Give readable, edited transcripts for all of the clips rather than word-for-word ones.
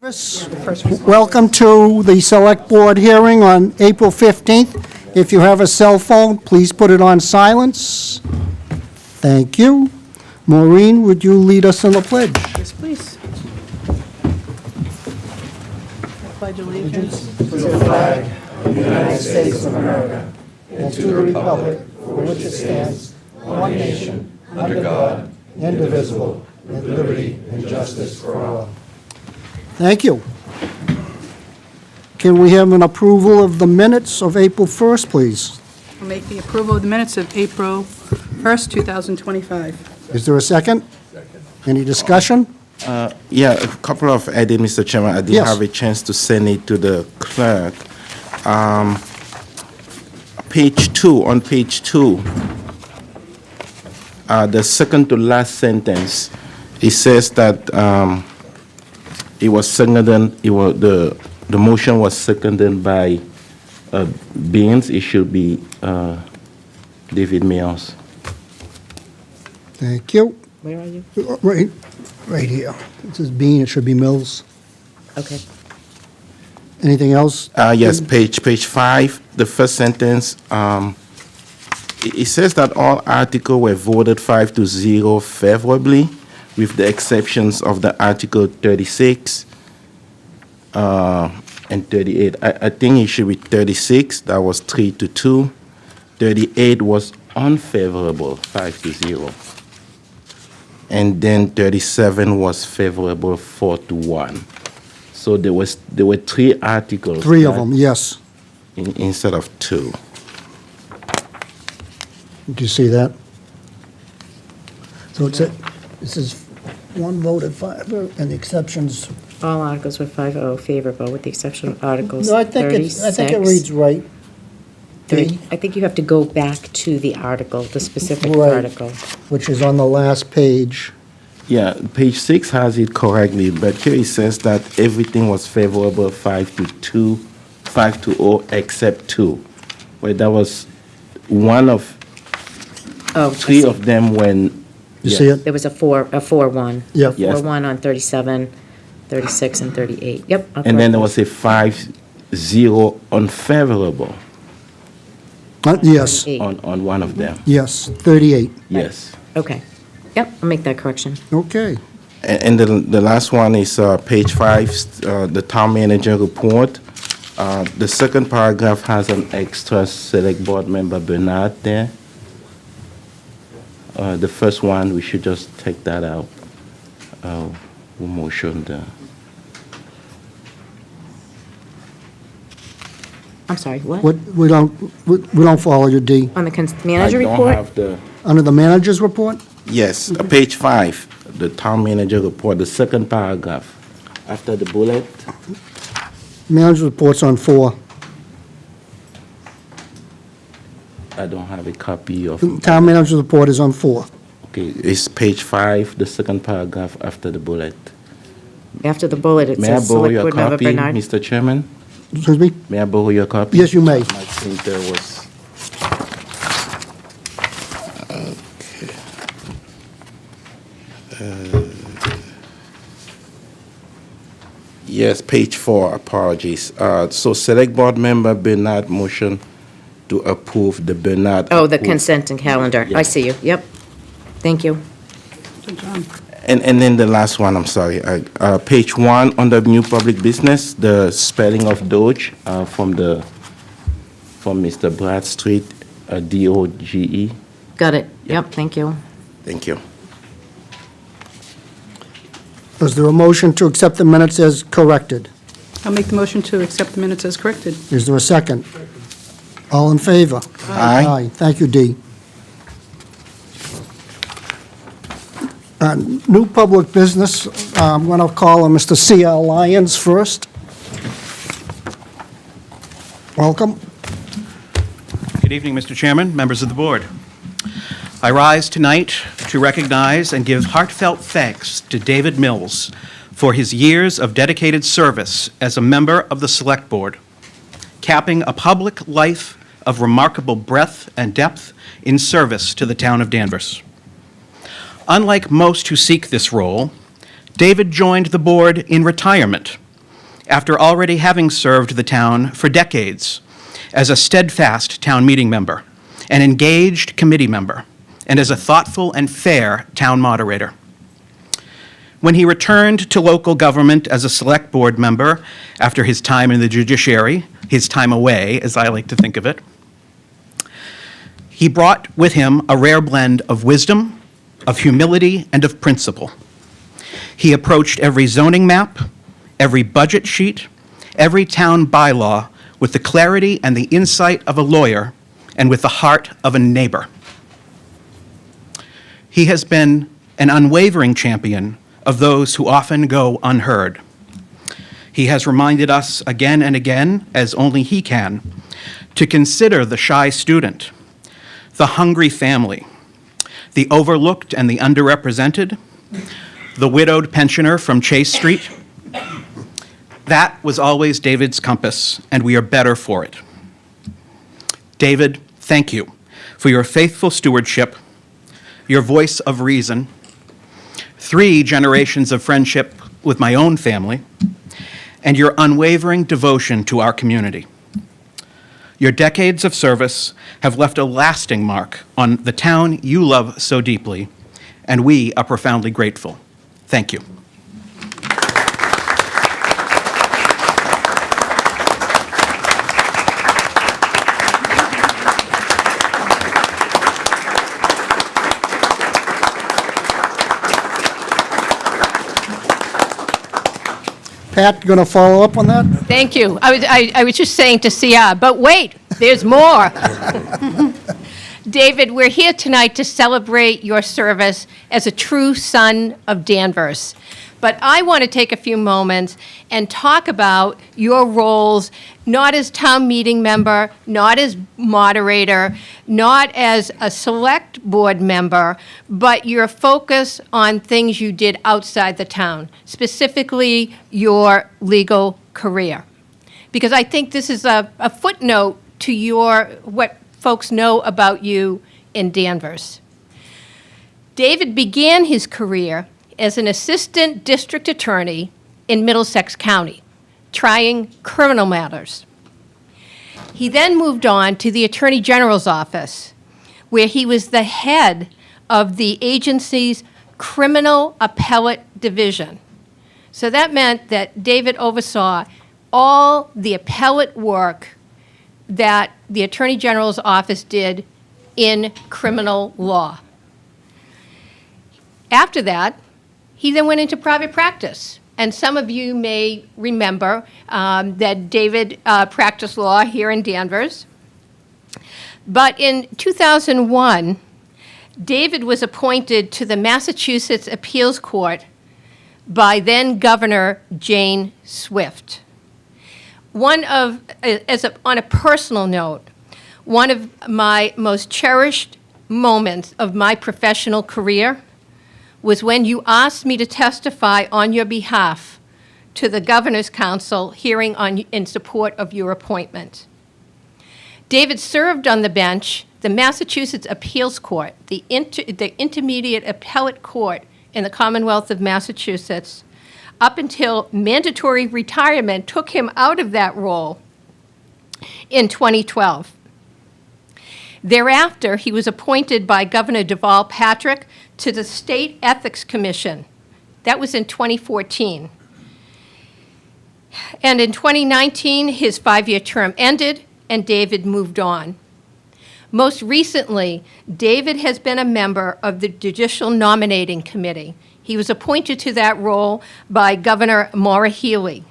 Welcome to the Select Board hearing on April 15th. If you have a cell phone, please put it on silence. Thank you. Maureen, would you lead us in the pledge? Yes, please. I pledge allegiance to the flag of the United States of America and to the republic for which it stands, one nation, under God, indivisible, with liberty and justice for all. Thank you. Can we have an approval of the minutes of April 1st, please? I'll make the approval of the minutes of April 1st, 2025. Is there a second? Second. Any discussion? Yeah, a couple of edits, Mr. Chairman. I didn't Yes. have a chance to send it to the clerk. Page 2, on page 2, the second to last sentence, it says that it was seconded, the motion was seconded by Beans. It should be David Mills. Thank you. Where are you? Right here. It says Bean, it should be Mills. Okay. Anything else? Yes, page 5, the first sentence, it says that all articles were voted 5-0 favorably, with the exceptions of the Article 36 and 38. I think it should be 36, that was 3-2. 38 was unfavorable, 5-0. And then 37 was favorable, 4-1. So there were 3 articles. 3 of them, yes. Instead of 2. Do you see that? So it's this is one voted 5, and the exceptions. All articles were 5-0 favorable, with the exception of Articles No, I 36. think it reads right. I think you have to go back to the article, the specific Right. article. Which is on the last page. Yeah, page 6 has it correctly, but here it says that everything was favorable 5-2, 5-0, except 2. Well, that was one of Oh, 3 of them when. You see it? There was a 4-1. Yep. Yes. 4-1 on 37, 36, and 38. Yep. I'll And then there correct was a 5-0 unfavorable Yes, Eight. on one of them. yes, 38. Yes. that. Okay. Yep, I'll make that correction. Okay. And the last one is page 5, the town manager report. The second paragraph has an extra select board member, Bernard, there. The first one, we should just take that out. We motioned. I'm sorry, what? We don't follow your D. On the manager I don't report? have the, Under the manager's report? yes, page 5, the town manager report, the second paragraph, after the bullet. Manager's report's on 4. I don't have a copy of. Town manager's report is on 4. Okay, it's page 5, the second paragraph after the bullet. After the bullet, it May I says borrow Select your Board Member copy, Bernard. Mr. Chairman? Excuse me? May I borrow your copy? Yes, you may. My printer was. Yes, page 4, apologies. So select board member Bernard motion to approve the Bernard. Oh, the approve. consent and calendar. I Yeah. see you. Yep. Thank you. So, John, And then the last one, I'm sorry, page 1, under new public business, the spelling of Doge from Mr. Bradstreet, D-O-G-E. Got it. Yep, thank you. Thank you. Is there a motion to accept the minutes as corrected? I'll make the motion to accept the minutes as corrected. Is there a second? All in favor? Aye. Thank you, D. New public business, I'm going to call on Mr. C.L. Lyons first. Welcome. Good evening, Mr. Chairman, members of the board. I rise tonight to recognize and give heartfelt thanks to David Mills for his years of dedicated service as a member of the Select Board, capping a public life of remarkable breadth and depth in service to the town of Danvers. Unlike most who seek this role, David joined the board in retirement after already having served the town for decades as a steadfast town meeting member, an engaged committee member, and as a thoughtful and fair town moderator. When he returned to local government as a select board member after his time in the judiciary, his time away, as I like to think of it, he brought with him a rare blend of wisdom, of humility, and of principle. He approached every zoning map, every budget sheet, every town bylaw with the clarity and the insight of a lawyer and with the heart of a neighbor. He has been an unwavering champion of those who often go unheard. He has reminded us again and again, as only he can, to consider the shy student, the hungry family, the overlooked and the underrepresented, the widowed pensioner from Chase Street. That was always David's compass, and we are better for it. David, thank you for your faithful stewardship, your voice of reason, 3 generations of friendship with my own family, and your unwavering devotion to our community. Your decades of service have left a lasting mark on the town you love so deeply, and we are profoundly grateful. Thank you. Pat, you going to follow up on that? Thank you. I was just saying to CR, but wait, there's more. David, we're here tonight to celebrate your service as a true son of Danvers. But I want to take a few moments and talk about your roles, not as town meeting member, not as moderator, not as a select board member, but your focus on things you did outside the town, specifically your legal career. Because I think this is a footnote to what folks know about you in Danvers. David began his career as an assistant district attorney in Middlesex County, trying criminal matters. He then moved on to the Attorney General's office, where he was the head of the agency's Criminal Appellate Division. So that meant that David oversaw all the appellate work that the Attorney General's office did in criminal law. After that, he then went into private practice. And some of you may remember that David practiced law here in Danvers. But in 2001, David was appointed to the Massachusetts Appeals Court by then Governor Jane Swift. On a personal note, one of my most cherished moments of my professional career was when you asked me to testify on your behalf to the Governor's Council hearing in support of your appointment. David served on the bench, the Massachusetts Appeals Court, the intermediate appellate court in the Commonwealth of Massachusetts, up until mandatory retirement took him out of that role in 2012. Thereafter, he was appointed by Governor Deval Patrick to the State Ethics Commission. That was in 2014. And in 2019, his 5-year term ended, and David moved on. Most recently, David has been a member of the Judicial Nominating Committee. He was appointed to that role by Governor Maura Healey.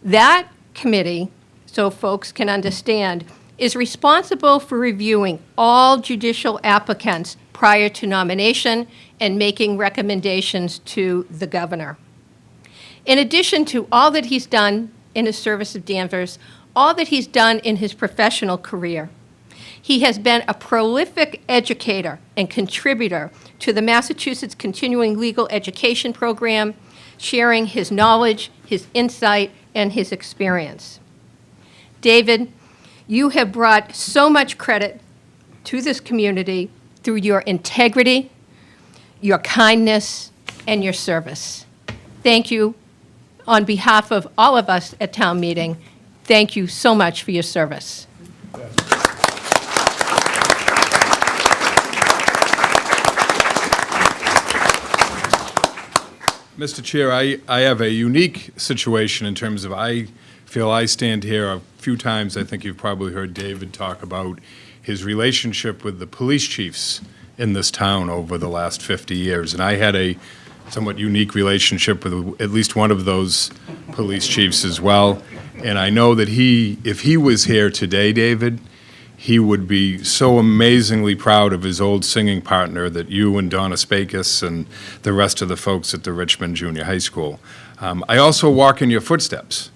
That committee, so folks can understand, is responsible for reviewing all judicial applicants prior to nomination and making recommendations to the governor. In addition to all that he's done in his service of Danvers, all that he's done in his professional career, he has been a prolific educator and contributor to the Massachusetts Continuing Legal Education Program, sharing his knowledge, his insight, and his experience. David, you have brought so much credit to this community through your integrity, your kindness, and your service. Thank you on behalf of all of us at town meeting, thank you so much for your service. Mr. Chair, I have a unique situation in terms of I feel I stand here a few times. I think you've probably heard David talk about his relationship with the police chiefs in this town over the last 50 years. And I had a somewhat unique relationship with at least one of those police chiefs as well. And I know that if he was here today, David, he would be so amazingly proud of his old singing partner that you and Donna Spakis and the rest of the folks at the Richmond Junior High School. I also walk in your footsteps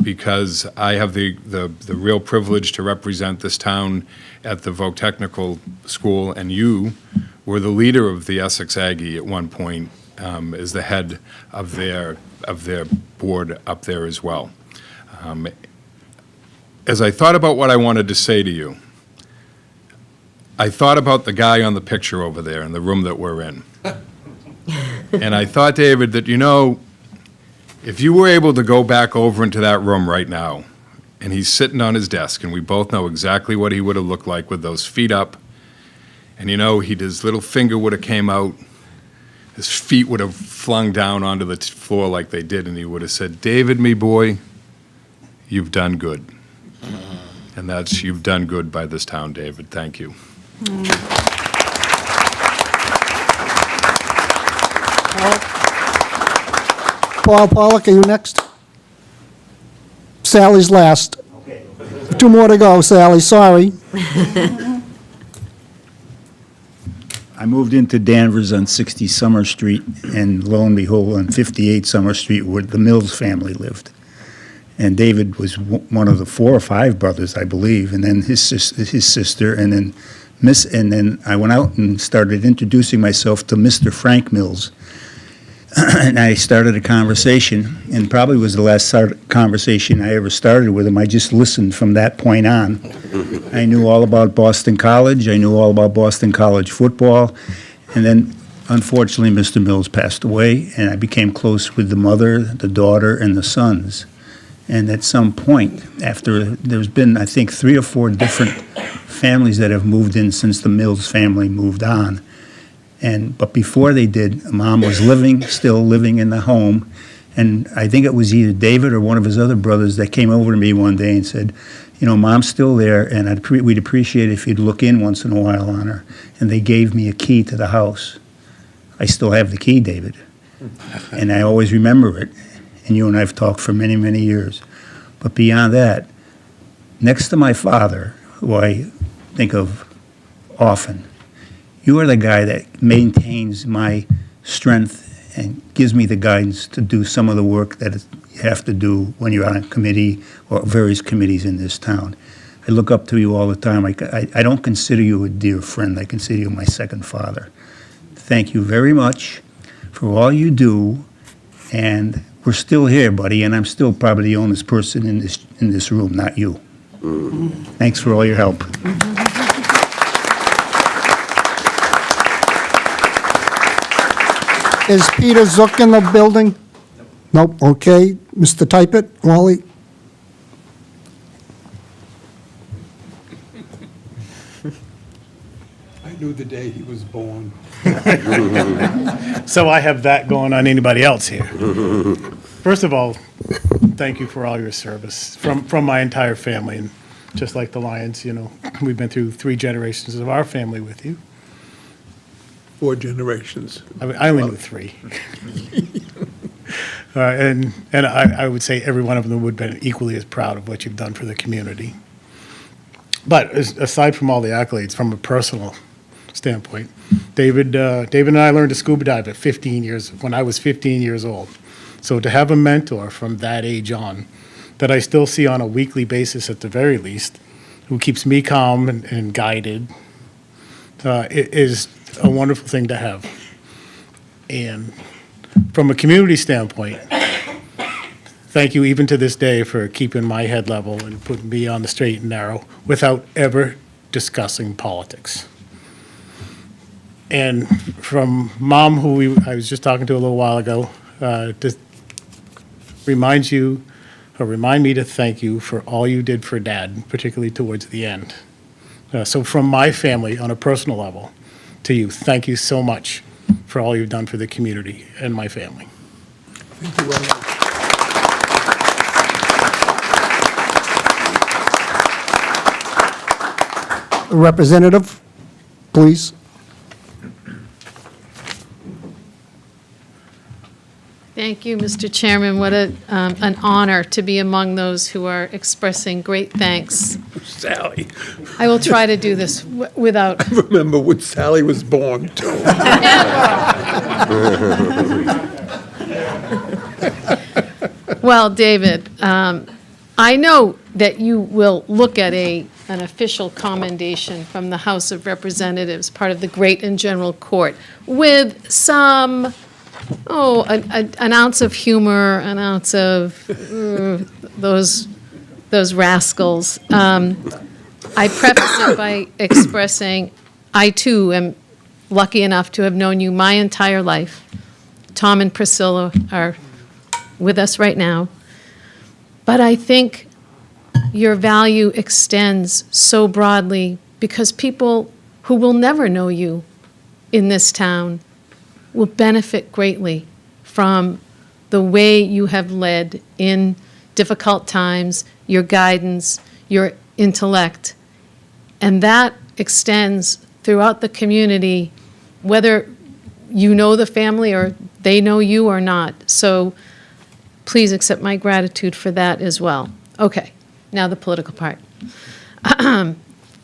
because I have the real privilege to represent this town at the Voc Technical School, and you were the leader of the Essex Aggie at one point as the head of their board up there as well. As I thought about what I wanted to say to you, I thought about the guy on the picture over there in the room that we're in. And I thought, David, that, if you were able to go back over into that room right now, and he's sitting on his desk, and we both know exactly what he would have looked like with those feet up, and his little finger would have came out, his feet would have flung down onto the floor like they did, and he would have said, "David, me boy, you've done good." And that's, you've done good by this town, David. Thank you. Paul Pollock, are you next? Sally's last. Okay. 2 more to go, Sally, sorry. I moved into Danvers on 60 Summer Street, and lo and behold, on 58 Summer Street, where the Mills family lived. And David was one of the 4 or 5 brothers, I believe, and then his sister, and then I went out and started introducing myself to Mr. Frank Mills. And I started a conversation, and probably was the last conversation I ever started with him. I just listened from that point on. I knew all about Boston College. I knew all about Boston College football. And then, unfortunately, Mr. Mills passed away, and I became close with the mother, the daughter, and the sons. And at some point, after there's been, I think, 3 or 4 different families that have moved in since the Mills family moved on. But before they did, Mom was still living in the home, and I think it was either David or one of his other brothers that came over to me one day and said, Mom's still there, and we'd appreciate it if you'd look in once in a while on her. And they gave me a key to the house. I still have the key, David, and I always remember it. And you and I have talked for many, many years. But beyond that, next to my father, who I think of often, you are the guy that maintains my strength and gives me the guidance to do some of the work that you have to do when you're on a committee or various committees in this town. I look up to you all the time. I don't consider you a dear friend. I consider you my second father. Thank you very much for all you do, and we're still here, buddy, and I'm still probably the oldest person in this room, not you. Thanks for all your help. Is Peter Zook in the building? Nope, okay. Mr. Typett, Wally? I knew the day he was born. So I have that going on anybody else here. First of all, thank you for all your service from my entire family. And just like the Lions, we've been through 3 generations of our family with you. 4 generations. I only knew 3. And I would say every one of them would have been equally as proud of what you've done for the community. But aside from all the accolades, from a personal standpoint, David and I learned to scuba dive at 15 years, when I was 15 years old. So to have a mentor from that age on, that I still see on a weekly basis at the very least, who keeps me calm and guided, it is a wonderful thing to have. And from a community standpoint, thank you even to this day for keeping my head level and putting me on the straight and narrow without ever discussing politics. And from Mom, who I was just talking to a little while ago, remind me to thank you for all you did for Dad, particularly towards the end. So from my family, on a personal level, to you, thank you so much for all you've done for the community and my family. Thank you very much. Representative, please. Thank you, Mr. Chairman. What an honor to be among those who are expressing great thanks. Sally. I will try to do this without. Remember when Sally was born, too. Well, David, I know that you will look at an official commendation from the House of Representatives, part of the Great and General Court, with some, an ounce of humor, an ounce of those rascals. I preface it by expressing, I too am lucky enough to have known you my entire life. Tom and Priscilla are with us right now. But I think your value extends so broadly because people who will never know you in this town will benefit greatly from the way you have led in difficult times, your guidance, your intellect. And that extends throughout the community, whether you know the family or they know you or not. So please accept my gratitude for that as well. Okay, now the political part.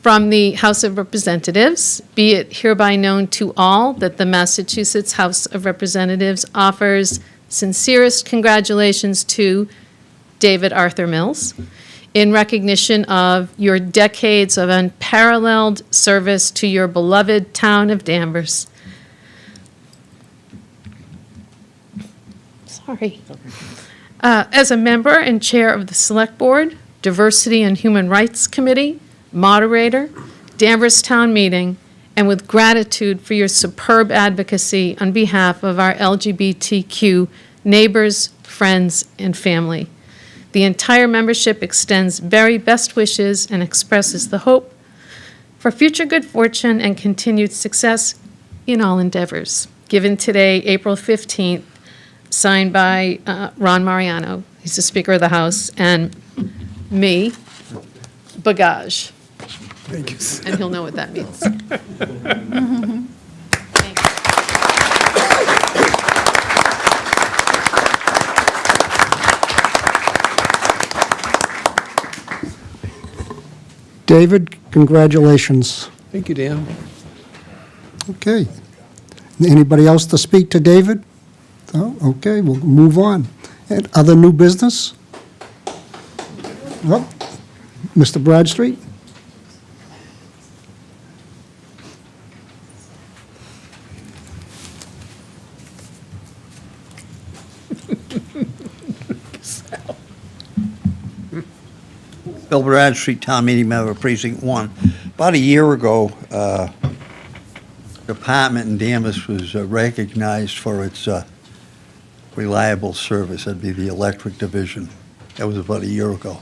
From the House of Representatives, be it hereby known to all that the Massachusetts House of Representatives offers sincerest congratulations to David Arthur Mills in recognition of your decades of unparalleled service to your beloved town of Danvers. Sorry. As a member and chair of the Select Board, Diversity and Human Rights Committee, moderator, Danvers Town Meeting, and with gratitude for your superb advocacy on behalf of our LGBTQ neighbors, friends, and family. The entire membership extends very best wishes and expresses the hope for future good fortune and continued success in all endeavors. Given today, April 15th, signed by Ron Mariano, he's the Speaker of the House, and me, Bagage. Thank you. And he'll know what that means. Thank you. David, congratulations. Thank you, Dan. Okay. Anybody else to speak to David? Oh, okay, we'll move on. And other new business? Well, Mr. Bradstreet? Bill Bradstreet, Town Meeting Member, Precinct 1. About a year ago, department in Danvers was recognized for its reliable service. That'd be the electric division. That was about a year ago.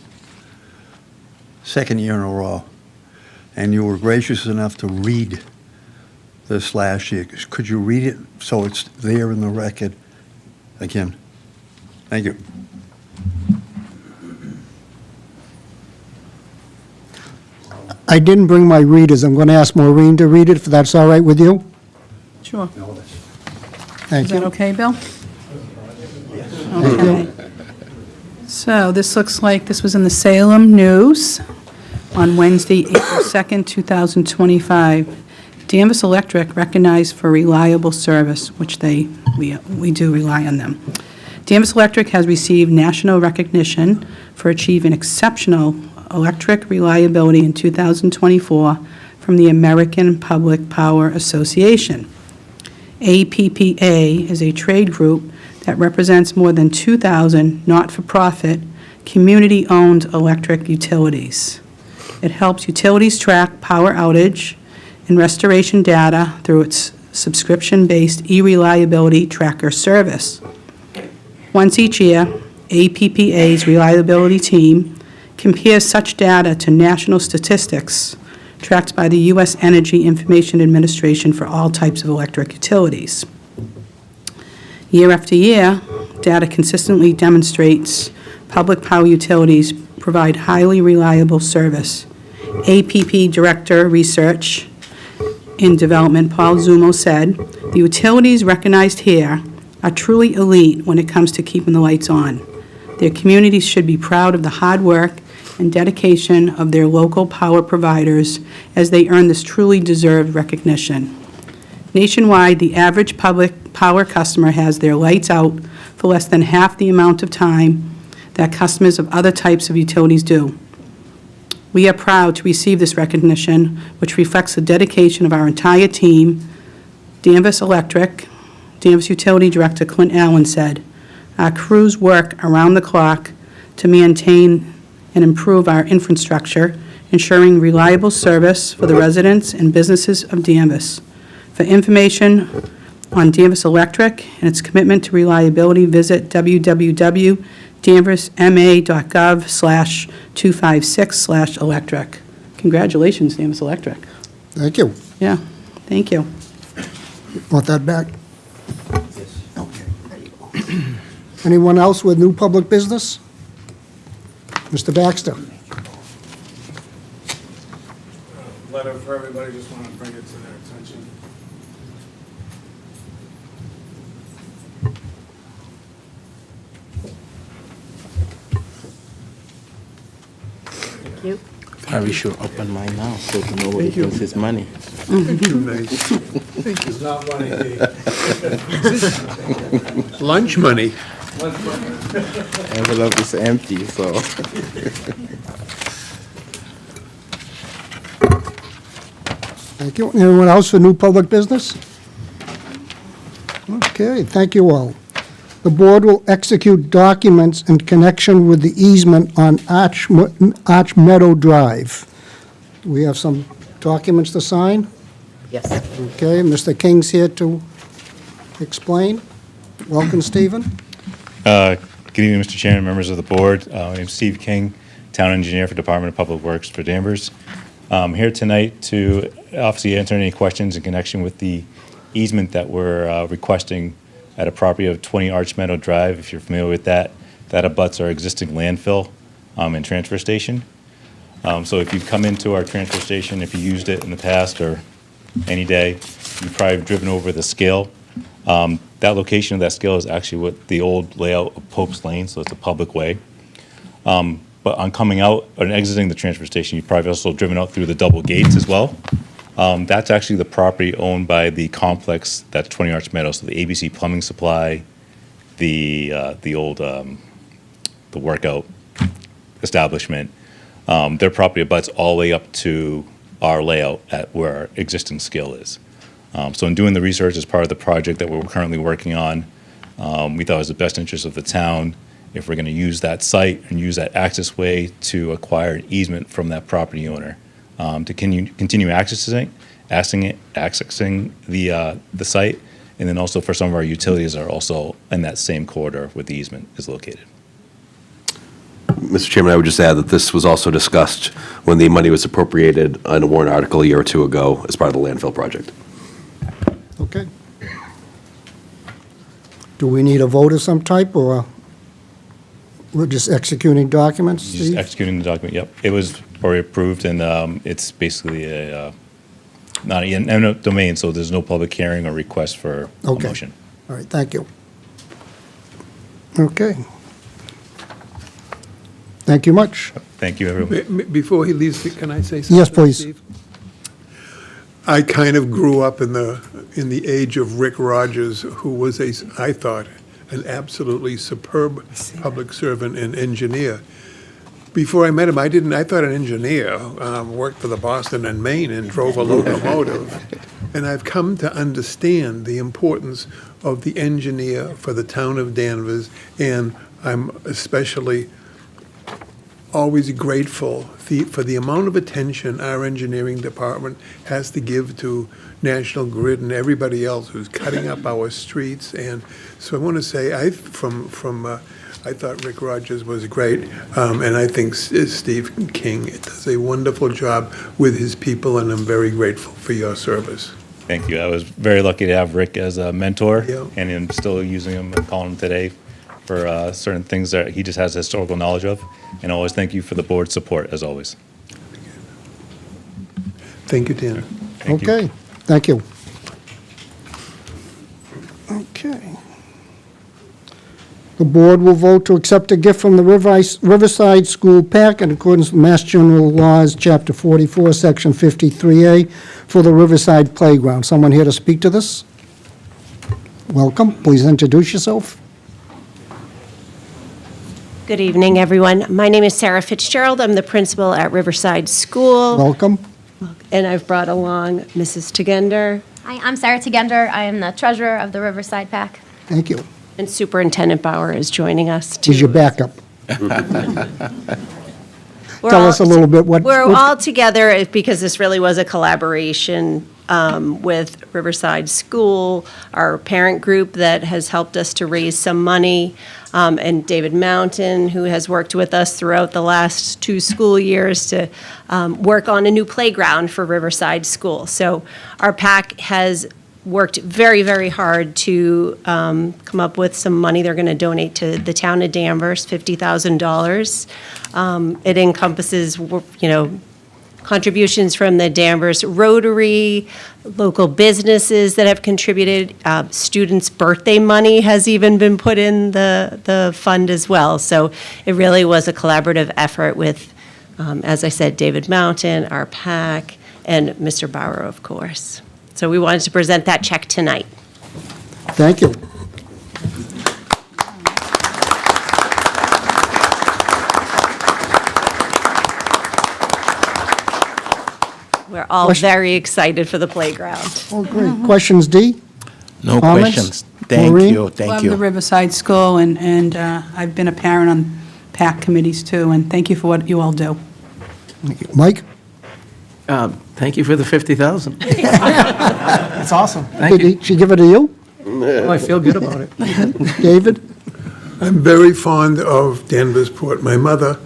Second year in a row. And you were gracious enough to read this last year. Could you read it so it's there in the record again? Thank you. I didn't bring my readers. I'm going to ask Maureen to read it, if that's all right with you? Sure. Thank Is that you. okay, Bill? Thank you. Okay. So this looks like this was in the Salem News on Wednesday, April 2nd, 2025. Danvers Electric recognized for reliable service, which we do rely on them. Danvers Electric has received national recognition for achieving exceptional electric reliability in 2024 from the American Public Power Association. APPA is a trade group that represents more than 2,000 not-for-profit, community-owned electric utilities. It helps utilities track power outage and restoration data through its subscription-based e-reliability tracker service. Once each year, APPA's reliability team compares such data to national statistics tracked by the U.S. Energy Information Administration for all types of electric utilities. Year after year, data consistently demonstrates public power utilities provide highly reliable service. APP Director Research and Development Paul Zumo said, "The utilities recognized here are truly elite when it comes to keeping the lights on. Their communities should be proud of the hard work and dedication of their local power providers as they earn this truly deserved recognition." Nationwide, the average public power customer has their lights out for less than half the amount of time that customers of other types of utilities do. We are proud to receive this recognition, which reflects the dedication of our entire team. Danvers Electric, Danvers Utility Director Clint Allen said, "Our crews work around the clock to maintain and improve our infrastructure, ensuring reliable service for the residents and businesses of Danvers. For information on Danvers Electric and its commitment to reliability, visit www.danversma.gov/256/electric." Congratulations, Danvers Electric. Thank you. Yeah, thank you. Want that back? Okay. Anyone else with new public business? Mr. Baxter? Letter for everybody, just want to bring it to their attention. Thank you. Probably should open mine now so nobody gets his money. Too nice. Thank you. It's not money, Dave. Lunch money. Envelope is empty, so. Thank you. Anyone else for new public business? Okay, thank you all. The board will execute documents in connection with the easement on Arch Meadow Drive. We have some documents to sign. Yes. Okay, Mr. King's here to explain. Welcome, Stephen. Good evening, Mr. Chairman, members of the board. My name's Steve King, Town Engineer for Department of Public Works for Danvers. I'm here tonight to obviously answer any questions in connection with the easement that we're requesting at a property of 20 Arch Meadow Drive. If you're familiar with that, that abuts our existing landfill and transfer station. So if you've come into our transfer station, if you used it in the past or any day, you've probably driven over the scale. That location of that scale is actually what the old layout of Pope's Lane, so it's a public way. But on coming out and exiting the transfer station, you've probably also driven out through the double gates as well. That's actually the property owned by the complex that's 20 Arch Meadow, so the ABC Plumbing Supply, the old the workout establishment. Their property abuts all the way up to our layout at where our existing scale is. So in doing the research as part of the project that we're currently working on, we thought it was the best interest of the town if we're going to use that site and use that access way to acquire an easement from that property owner to continue accessing the site, and then also for some of our utilities that are also in that same corridor where the easement is located. Mr. Chairman, I would just add that this was also discussed when the money was appropriated on a warrant article a year or two ago as part of the landfill project. Okay. Do we need a vote of some type, or we're just executing documents, Just Steve? executing the document, yep. It was already approved, and it's basically not an eminent domain, so there's no public hearing or request for a Okay. motion. All right, thank you. Okay. Thank you much. Thank you, everyone. Before he leaves, can I say something? Yes, please. Steve? I kind of grew up in the age of Rick Rogers, who was I thought, an absolutely superb public servant and engineer. Before I met him, I thought an engineer worked for the Boston and Maine and drove a locomotive. And I've come to understand the importance of the engineer for the town of Danvers, and I'm especially always grateful for the amount of attention our engineering department has to give to National Grid and everybody else who's cutting up our streets. And so I want to say, from I thought Rick Rogers was great, and I think Steve King does a wonderful job with his people, and I'm very grateful for your service. Thank you. I was very lucky to have Rick as a mentor, Yeah. and I'm still using him and calling him today for certain things that he just has historical knowledge of. And I always thank you for the board's support, as always. Thank you, Dan. Thank you. Okay, thank you. Okay. The board will vote to accept a gift from the Riverside School PAC in accordance with Mass General Laws, Chapter 44, Section 53A, for the Riverside Playground. Someone here to speak to this? Welcome. Please introduce yourself. Good evening, everyone. My name is Sarah Fitzgerald. I'm the principal at Riverside School, Welcome. and I've brought along Mrs. Tegender Hi, I'm Sarah Tegender. I am the treasurer of the Riverside PAC. Thank you. and Superintendent Bauer is joining us, too. Here's your backup. We're Tell all- us a little bit what... We're all together because this really was a collaboration with Riverside School, our parent group that has helped us to raise some money, and David Mountain, who has worked with us throughout the last 2 school years to work on a new playground for Riverside School. So our PAC has worked very, very hard to come up with some money they're going to donate to the town of Danvers, $50,000. It encompasses, contributions from the Danvers Rotary, local businesses that have contributed. Students' birthday money has even been put in the fund as well. So it really was a collaborative effort with, as I said, David Mountain, our PAC, and Mr. Bauer, of course. So we wanted to present that check tonight. Thank you. We're all very excited for the playground. Oh, great. Questions, Dee? No Comments? questions. Thank Maureen? you, thank Love the you. Riverside School, and I've been a parent on PAC committees, too, and thank you for what you all do. Mike? Thank you for the 50,000. That's awesome. Did she give it to you? Oh, I feel good about it. David? I'm very fond of Danversport. My mother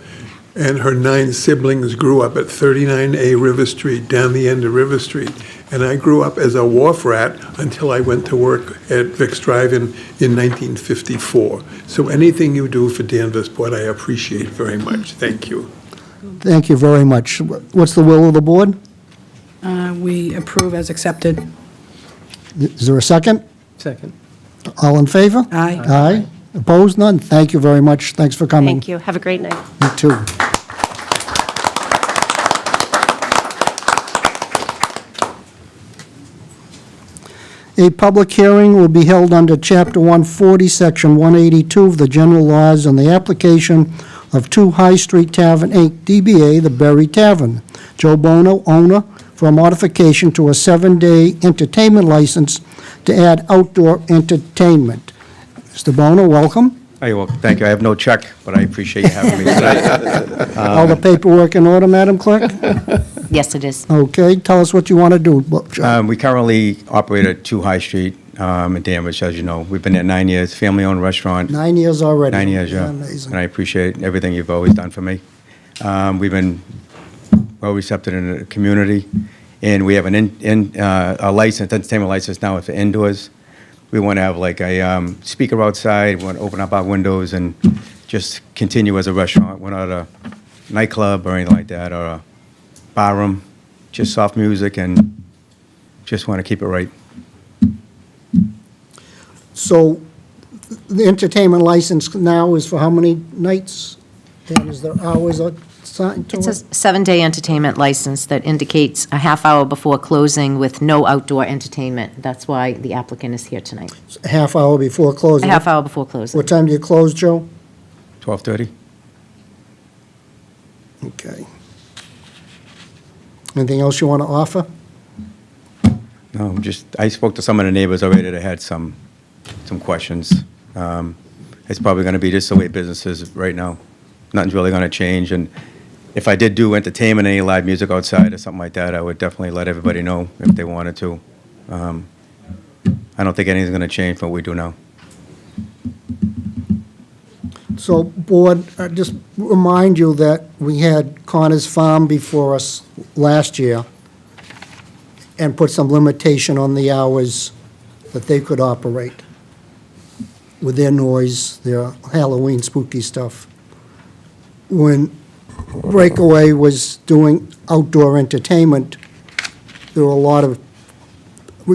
and her 9 siblings grew up at 39A River Street, down the end of River Street. And I grew up as a wharf rat until I went to work at Vic's Drive-In in 1954. So anything you do for Danversport, I appreciate very much. Thank you. Thank you very much. What's the will of the board? We approve as accepted. Is there a second? Second. All in favor? Aye. Aye. Opposed? None? Thank you very much. Thanks for coming. Thank you. Have a great night. You too. A public hearing will be held under Chapter 140, Section 182 of the General Laws on the application of 2 High Street Tavern, Inc., DBA The Berry Tavern. Joe Bono, owner, for a modification to a 7-day entertainment license to add outdoor entertainment. Mr. Bono, welcome. Oh, you're welcome. Thank you. I have no check, but I appreciate you having me tonight. All the paperwork in order, Madam Clerk? Yes, it is. Okay, tell us what you want to do. We currently operate at 2 High Street in Danvers, as you know. We've been there 9 years, family-owned restaurant. 9 years already. 9 years, yeah. Amazing. And I appreciate everything you've always done for me. We've been well receptive in the community, and we have a license, entertainment license now for indoors. We want to have like a speaker outside. We want to open up our windows and just continue as a restaurant. We're not a nightclub or anything like that, or a bar room. Just soft music, and just want to keep it right. So the entertainment license now is for how many nights? And is there hours assigned to It's a it? 7-day entertainment license that indicates a half hour before closing with no outdoor entertainment. That's why the applicant is here tonight. A half hour before A closing? half hour before closing. What time do you close, Joe? 12:30. Okay. Anything else you want to offer? No, I spoke to some of the neighbors already that had some questions. It's probably going to be just the way business is right now. Nothing's really going to change, and if I did do entertainment, any live music outside or something like that, I would definitely let everybody know if they wanted to. I don't think anything's going to change from what we do now. So, Board, just remind you that we had Connor's Farm before us last year and put some limitation on the hours that they could operate with their noise, their Halloween spooky stuff. When Breakaway was doing outdoor entertainment, there were a lot of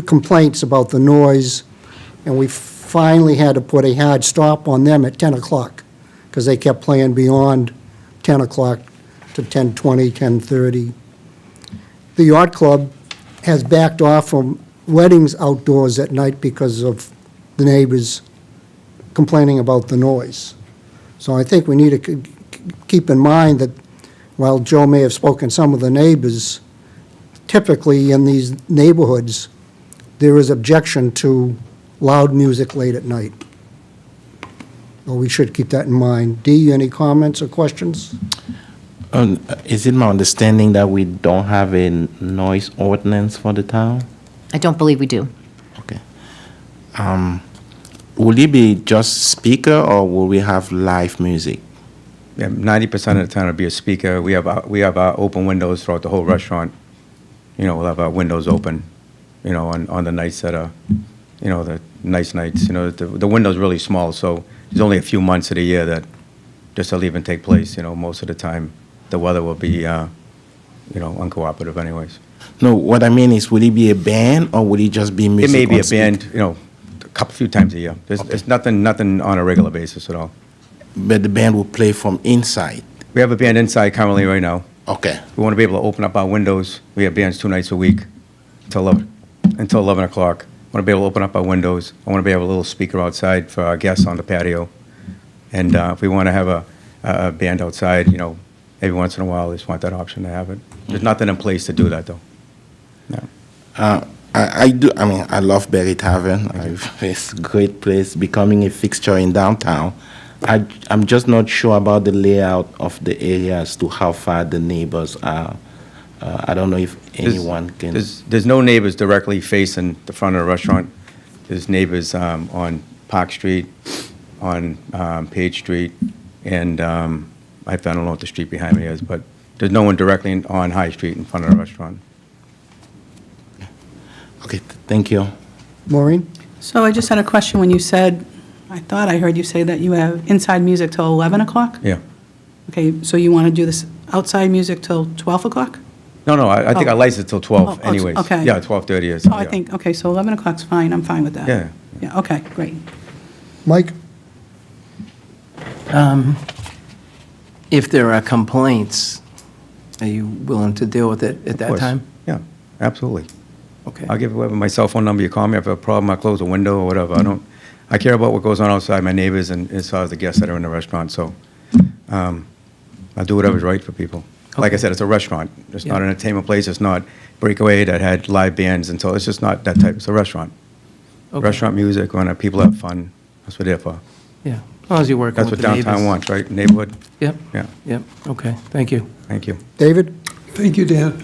complaints about the noise, and we finally had to put a hard stop on them at 10 o'clock, because they kept playing beyond 10 o'clock to 10:20, 10:30. The yacht club has backed off from weddings outdoors at night because of the neighbors complaining about the noise. So I think we need to keep in mind that while Joe may have spoken to some of the neighbors, typically in these neighborhoods, there is objection to loud music late at night. Well, we should keep that in mind. Dee, any comments or questions? Is it my understanding that we don't have a noise ordinance for the town? I don't believe we do. Okay. Will it be just speaker, or will we have live music? Yeah, 90% of the time it'll be a speaker. We have our open windows throughout the whole restaurant. You know, we'll have our windows open, you know, on the nights that are, you know, the nice nights. You know, the window's really small, so there's only a few months of the year that this will even take place. You know, most of the time the weather will be, you know, uncooperative anyways. No, what I mean is, will it be a band, or will it just be It music? may be on a band, you know, a few times a year. There's nothing on a regular basis at all. But the band will play from inside? We have a band inside currently right now. Okay. We want to be able to open up our windows. We have bands 2 nights a week until 11 o'clock. I want to be able to open up our windows. I want to be able to have a little speaker outside for our guests on the patio. And if we want to have a band outside, you know, every once in a while, we just want that option to have it. There's nothing in place to do that, though. No. I do. I mean, I love Berry Tavern. It's a great place, becoming a fixture in downtown. I'm just not sure about the layout of the area as to how far the neighbors are. I don't know if anyone can. There's no neighbors directly facing the front of the restaurant. There's neighbors on Park Street, on Page Street, and I don't know what the street behind me is, but there's no one directly on High Street in front of the restaurant. Okay, thank you. Maureen? So I just had a question when you said, I thought I heard you say that you have inside music till 11 o'clock? Yeah. Okay, so you want to do this outside music till 12 o'clock? No, I think Oh. our license till 12 Oh, anyways. okay. Yeah, 12:30 is. Oh, I yeah. think, okay, so 11 o'clock's fine, I'm fine with that. Yeah. Yeah, okay, great. Mike? If there are complaints, are you willing to deal with it at Of that course. time? Yeah, absolutely. Okay. I'll give whoever my cell phone number, you call me, if I have a problem, I close a window or whatever. I care about what goes on outside, my neighbors, and as far as the guests that are in the restaurant, so I'll do whatever's right for people. Like I said, it's a restaurant. It's not an entertainment place. It's not Breakaway that had live bands until, it's just not that type. It's a restaurant. Okay. Restaurant music, when people have fun, that's what they're for. Yeah, as long as you're working That's with what the neighbors. downtown wants, right? Neighborhood? Yep, Yeah, yep, okay, thank you. thank you. David? Thank you, Dan.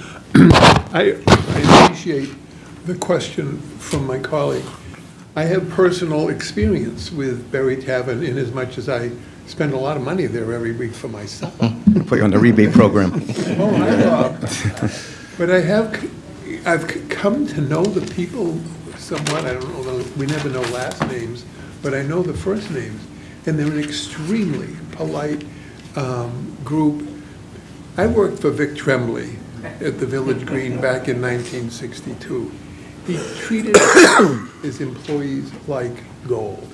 I appreciate the question from my colleague. I have personal experience with Berry Tavern in as much as I spend a lot of money there every week for myself. Put you on the rebate program. Oh, I know. But I've come to know the people somewhat. I don't know, we never know last names, but I know the first names. And they're an extremely polite group. I worked for Vic Tremblay at the Village Green back in 1962. He treated his employees like gold.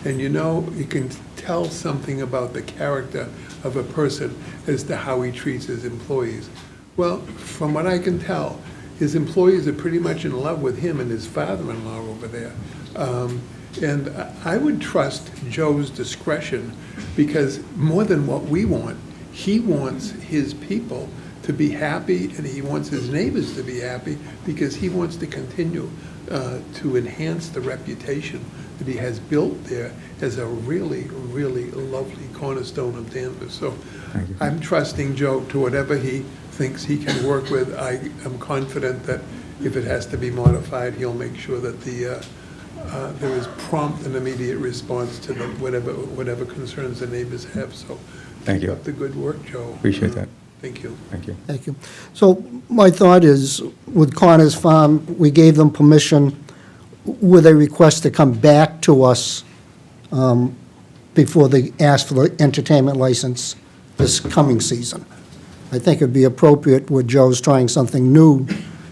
And you know, you can tell something about the character of a person as to how he treats his employees. Well, from what I can tell, his employees are pretty much in love with him and his father-in-law over there. And I would trust Joe's discretion, because more than what we want, he wants his people to be happy, and he wants his neighbors to be happy, because he wants to continue to enhance the reputation that he has built there as a really, really lovely cornerstone of Danvers. So I'm trusting Joe to whatever he thinks he can work with. I am confident that if it has to be modified, he'll make sure that the there is prompt and immediate response to whatever concerns the neighbors have, so. Thank you. Keep up the good work, Joe. Appreciate that. Thank you. Thank you. Thank you. So my thought is, with Connor's Farm, we gave them permission with a request to come back to us before they ask for the entertainment license this coming season. I think it'd be appropriate with Joe's trying something new,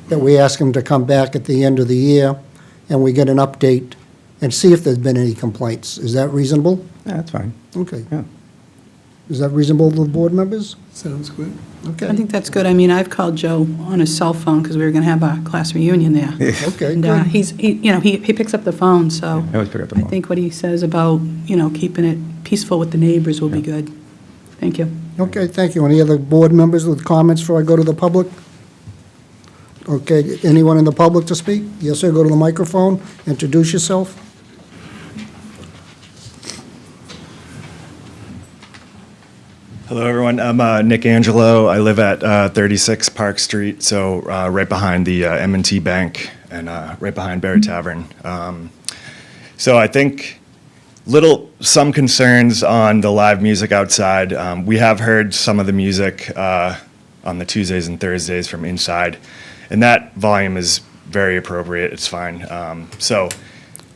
that we ask him to come back at the end of the year, and we get an update and see if there's been any complaints. Is that reasonable? Yeah, that's fine. Okay. Yeah. Is that reasonable to the board members? Sounds good. Okay. I think that's good. I mean, I've called Joe on his cell phone because we were going to have a class reunion there. Okay, And good. he picks up the phone, so I always pick up the I phone. think what he says about, keeping it peaceful with the neighbors will be good. Thank you. Okay, thank you. Any other board members with comments before I go to the public? Okay, anyone in the public to speak? Yes, sir, go to the microphone, introduce yourself. Hello, everyone. I'm Nick Angelo. I live at 36 Park Street, so right behind the M&T Bank and right behind Barry Tavern. So I think some concerns on the live music outside. We have heard some of the music on the Tuesdays and Thursdays from inside, and that volume is very appropriate. It's fine. So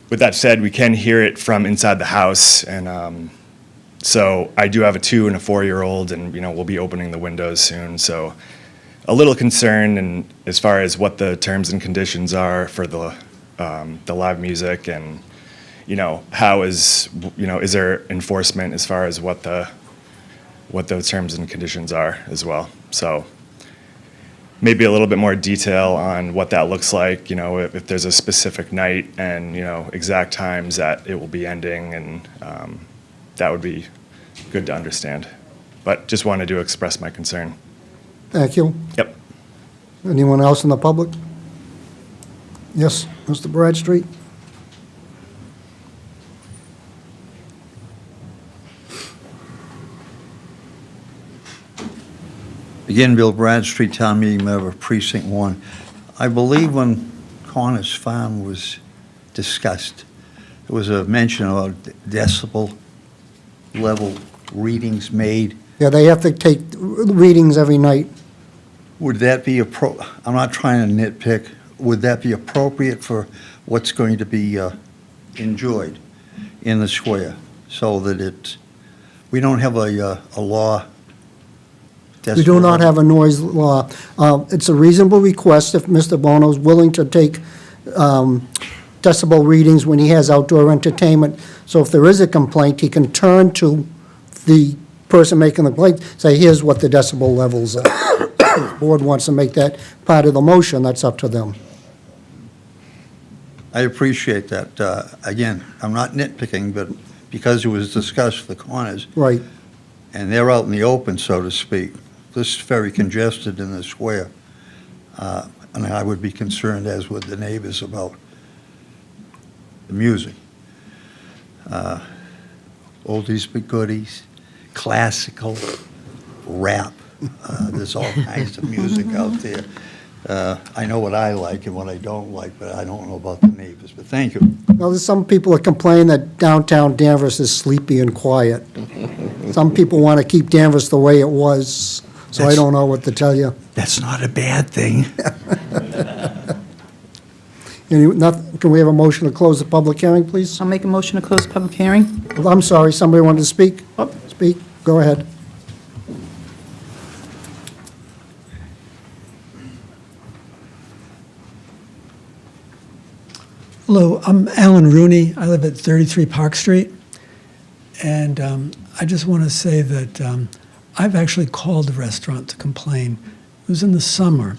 with that said, we can hear it from inside the house, and so I do have a 2- and a 4-year-old, and we'll be opening the windows soon. So a little concern, and as far as what the terms and conditions are for the live music, and how is there enforcement as far as what those terms and conditions are as well. So maybe a little bit more detail on what that looks like. If there's a specific night and exact times that it will be ending, and that would be good to understand. But just wanted to express my concern. Thank you. Yep. Anyone else in the public? Yes, Mr. Bradstreet? Again, Bill Bradstreet, Town Meeting Member, Precinct 1. I believe when Connor's Farm was discussed, there was a mention about decibel level readings made. Yeah, they have to take readings every night. Would that be I'm not trying to nitpick, would that be appropriate for what's going to be enjoyed in the square? So that we don't have a law. We do not have a noise law. It's a reasonable request if Mr. Bono's willing to take decibel readings when he has outdoor entertainment. So if there is a complaint, he can turn to the person making the complaint, say, here's what the decibel levels are. If the board wants to make that part of the motion, that's up to them. I appreciate that. Again, I'm not nitpicking, but because it was discussed for Connors. Right. And they're out in the open, so to speak. This is very congested in the square. And I would be concerned, as would the neighbors, about the music. Oldies but goodies, classical, rap. There's all kinds of music out there. I know what I like and what I don't like, but I don't know about the neighbors. But thank you. Well, there's some people that complain that downtown Danvers is sleepy and quiet. Some people want to keep Danvers the way it was, so I don't know what to tell you. That's not a bad thing. Can we have a motion to close the public hearing, please? I'll make a motion to close the public hearing. I'm sorry, somebody wanted to speak? Speak, go ahead. Hello, I'm Alan Rooney. I live at 33 Park Street. And I just want to say that I've actually called the restaurant to complain. It was in the summer.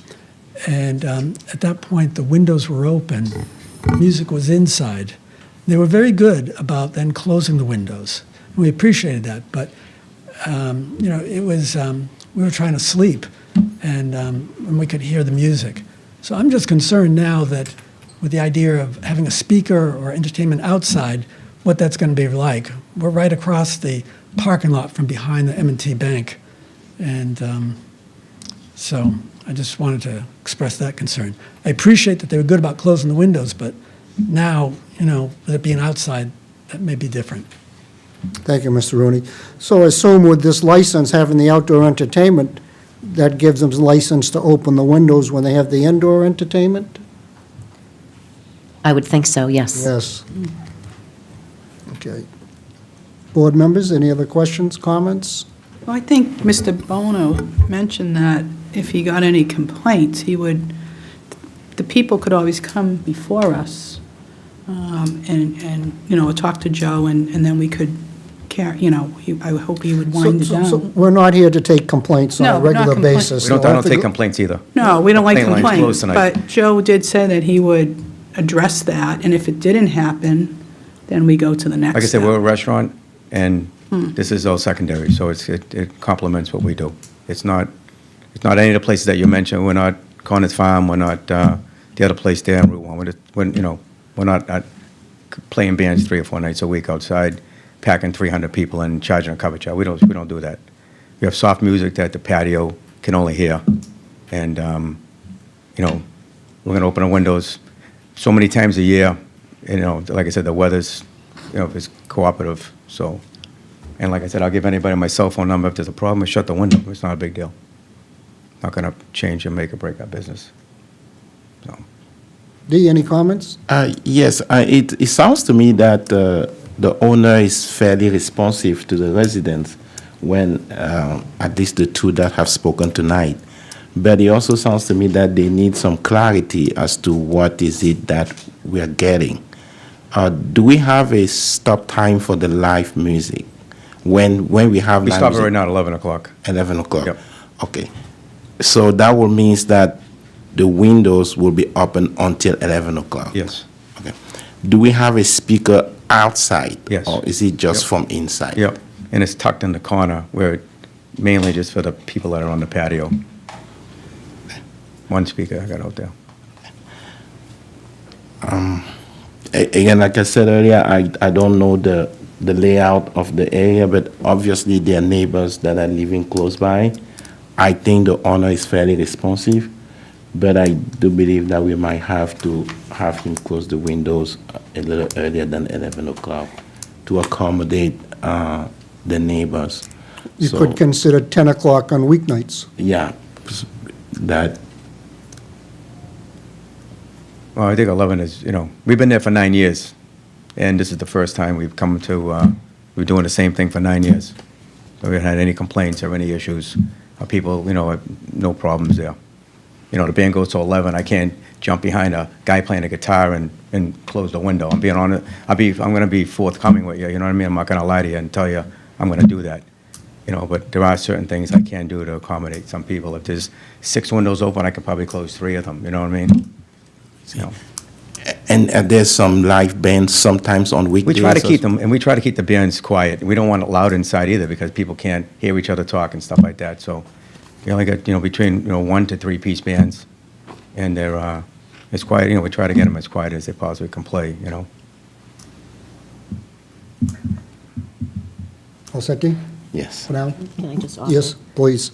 And at that point, the windows were open. Music was inside. They were very good about then closing the windows. We appreciated that. But, it was, we were trying to sleep. And we could hear the music. So I'm just concerned now that with the idea of having a speaker or entertainment outside, what that's going to be like. We're right across the parking lot from behind the M&T Bank. And so I just wanted to express that concern. I appreciate that they were good about closing the windows, but Now, with it being outside, that may be different. Thank you, Mr. Rooney. So I assume with this license, having the outdoor entertainment, that gives them license to open the windows when they have the indoor entertainment? I would think so, yes. Yes. Okay. Board members, any other questions, comments? Well, I think Mr. Bono mentioned that if he got any complaints, the people could always come before us and talk to Joe, and then we could I hope he would wind it So down. we're not here to take complaints on No, a we're not regular complaints. basis. I so don't think- take complaints either. No, we don't like Complaint line's closed complaints, tonight. but Joe did say that he would address that, and if it didn't happen, then we go to the next Like I said, step. we're a restaurant, and this is all secondary, so it complements what we do. It's not any of the places that you mentioned. We're not Connor's Farm, we're not the other place there on Route 1. We're not playing bands 3 or 4 nights a week outside, packing 300 people and charging a cover charge. We don't do that. We have soft music that the patio can only hear, and we're going to open the windows so many times a year. Like I said, the weather's, it's cooperative, so. And like I said, I'll give anybody my cell phone number. If there's a problem, I shut the window. It's not a big deal. Not going to change and make or break our business. Dee, any comments? Yes, it sounds to me that the owner is fairly responsive to the residents when, at least the two that have spoken tonight. But it also sounds to me that they need some clarity as to what is it that we are getting. Do we have a stop time for the live music? When we have We live stop it music? right now at 11 o'clock. 11 o'clock? Yep. Okay. So that will mean that the windows will be open until 11 o'clock? Yes. Okay. Do we have a speaker outside? Yes. Or is it just Yep. from inside? Yep. And it's tucked in the corner where mainly just for the people that are on the patio. One speaker I got out there. Again, like I said earlier, I don't know the layout of the area, but obviously there are neighbors that are living close by. I think the owner is fairly responsive, but I do believe that we might have to have him close the windows a little earlier than 11 o'clock to accommodate the neighbors. You So, could consider 10 o'clock on weeknights. yeah, that, Well, I think 11 is, we've been there for 9 years, and this is the first time we've come to, we're doing the same thing for 9 years. So we haven't had any complaints or any issues. People, no problems there. The band goes to 11, I can't jump behind a guy playing a guitar and close the window. I'm being honest, I'm going to be forthcoming with you, you know what I mean? I'm not going to lie to you and tell you I'm going to do that. But there are certain things I can do to accommodate some people. If there's 6 windows open, I could probably close 3 of them, you know what I mean? and there's some live bands sometimes on weekdays. We try to as- keep them, and we try to keep the bands quiet. We don't want it loud inside either because people can't hear each other talk and stuff like that. So you only got, between, 1 to 3 piece bands, and they're, it's quiet, we try to get them as quiet as they possibly can play, All set, Dee? Yes. For now? Can I just offer? Yes, please.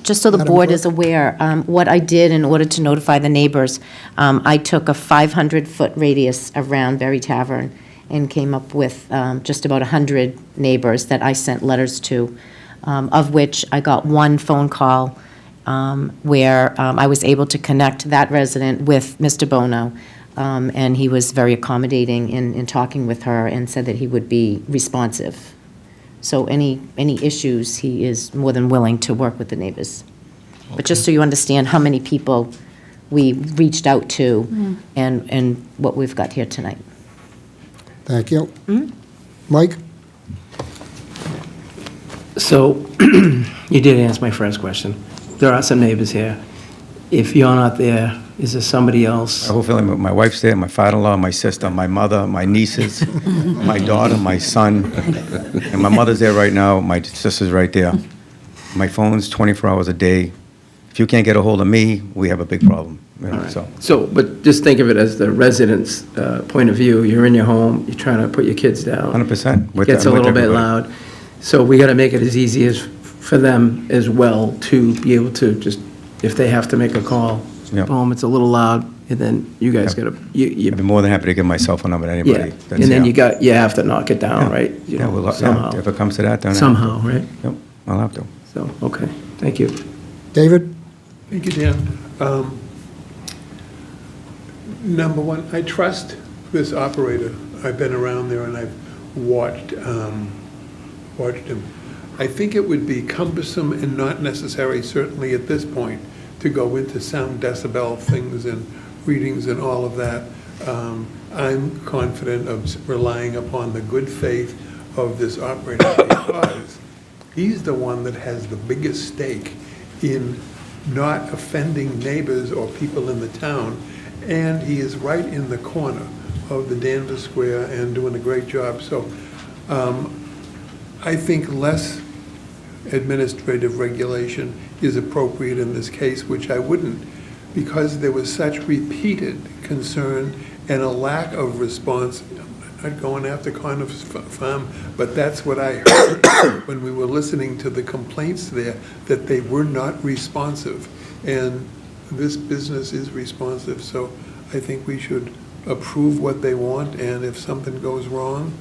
Just so the Madam board Clerk? is aware, what I did in order to notify the neighbors, I took a 500-foot radius around Berry Tavern and came up with just about 100 neighbors that I sent letters to, of which I got one phone call where I was able to connect that resident with Mr. Bono, and he was very accommodating in talking with her and said that he would be responsive. So any issues, he is more than willing to work with the neighbors. But just so you understand how many people we reached out to and what we've got here tonight. Thank you. Mike? So, you did answer my first question. There are some neighbors here. If you're not there, is there somebody else? My whole family, my wife's there, my father-in-law, my sister, my mother, my nieces, my daughter, my son, and my mother's there right now, my sister's right there. My phone's 24 hours a day. If you can't get a hold of me, we have a big problem, so. So, but just think of it as the resident's point of view. You're in your home, you're trying to put your kids down. 100%. It gets a little bit loud. So we got to make it as easy as for them as well to be able to just, if they have to make a call, Yep. boom, it's a little loud. and then you guys gotta, I'd be more than happy to give my cell phone number to yeah, anybody. that's and then here. you have to knock it down, Yeah. right? You Yeah, know, well, somehow. if it comes to that, then. I have to. Somehow, right? Yep, I'll have to. So, okay, thank you. David? Thank you, Dan. Number one, I trust this operator. I've been around there and I've watched him. I think it would be cumbersome and not necessary, certainly at this point, to go into sound decibel things and readings and all of that. I'm confident of relying upon the good faith of this operator because he's the one that has the biggest stake in not offending neighbors or people in the town, and he is right in the corner of the Danvers Square and doing a great job. So I think less administrative regulation is appropriate in this case, which I wouldn't, because there was such repeated concern and a lack of response. I'm not going after Connor's Farm, but that's what I heard when we were listening to the complaints there, that they were not responsive. And this business is responsive, so I think we should approve what they want, and if something goes wrong,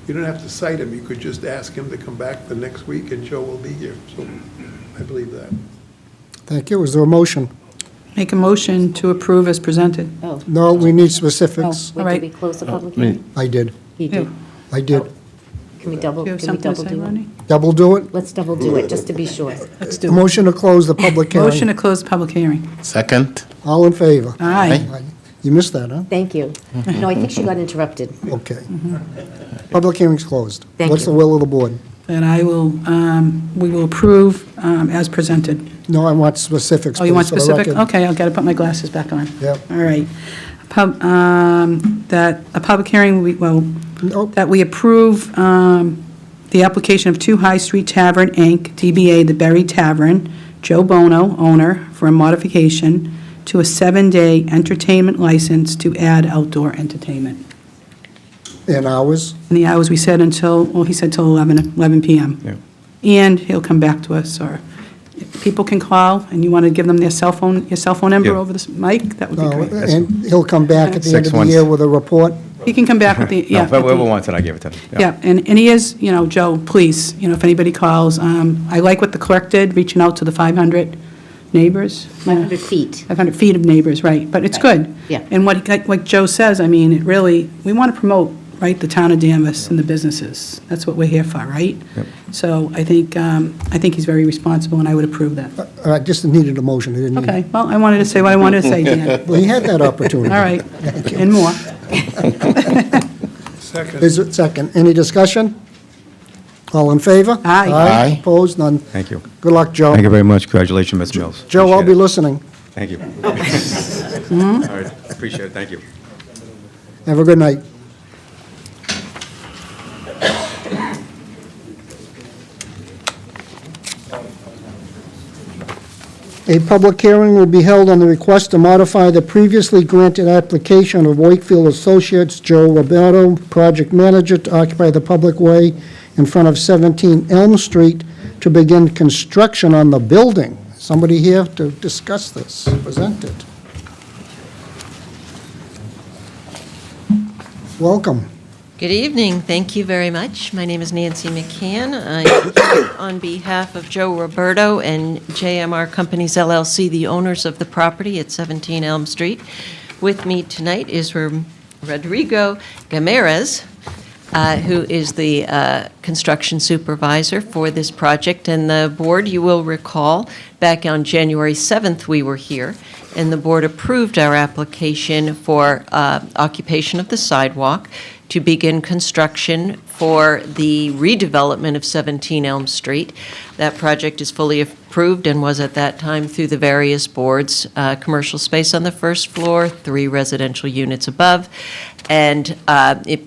you don't have to cite him, you could just ask him to come back the next week and Joe will be here, so I believe that. Thank you. Is there a motion? Make a motion to approve as presented. Oh, No, we need specifics. All wait, right. did we close the public hearing? I did. He did. I did. Can we double, Do you have can we something to double say, do Ronnie? it? Double do it? Let's double do it, just to be sure. Let's do A it. motion to close the public hearing. Motion to close the public hearing. Second? All in favor? Aye. You missed that, huh? Thank you. No, I think she got interrupted. Okay. Public hearing's closed. Thank What's you. the will of the board? And we will approve as presented. No, I want specifics. Oh, you want please, for the specific? record. Okay, I've got to put my glasses back on. Yep. All right. That a public hearing, that we approve the application of 2 High Street Tavern, Inc., DBA The Berry Tavern, Joe Bono, owner, for a modification to a 7-day entertainment license to add outdoor entertainment. And hours? And the hours we said until, well, he said till 11 p.m. Yeah. And he'll come back to us, or if people can call, and you want to give them your cell phone number Yeah. over this mic, that would be No, great. and he'll come back at the end of the 6-1. year with a report? He can come back with the, yeah. No, at the- whoever wants it, I give it to them. Yeah, and he is, Joe, please, if anybody calls, I like what the clerk did, reaching out to the 500 neighbors. 500 feet. 500 feet of neighbors, right, but it's good. Yeah. And like Joe says, I mean, it really, we want to promote, right, the town of Danvers and the businesses. That's what we're here for, right? Yep. So I think he's very responsible, and I would approve that. I just needed a motion, I didn't need... Okay, well, I wanted to say what I wanted to say, Dan. Well, he had that opportunity. All right, and more. Second. Is it second? Any discussion? All in favor? Aye. Aye. Opposed? None. Thank you. Good luck, Joe. Thank you very much. Congratulations, Ms. Mills. Joe, I'll be Appreciate it. listening. Thank you. Mm-hmm. All right, appreciate it. Thank you. Have a good night. A public hearing will be held on the request to modify the previously granted application of Wakefield Associates, Joe Roberto, project manager, to occupy the public way in front of 17 Elm Street to begin construction on the building. Somebody here to discuss this, present it. Welcome. Good evening. Thank you very much. My name is Nancy McCann. I'm here on behalf of Joe Roberto and JMR Companies LLC, the owners of the property at 17 Elm Street. With me tonight is Rodrigo Gamarez, who is the construction supervisor for this project. And the board, you will recall, back on January 7th, we were here, and the board approved our application for occupation of the sidewalk to begin construction for the redevelopment of 17 Elm Street. That project is fully approved and was at that time through the various boards, commercial space on the first floor, 3 residential units above, and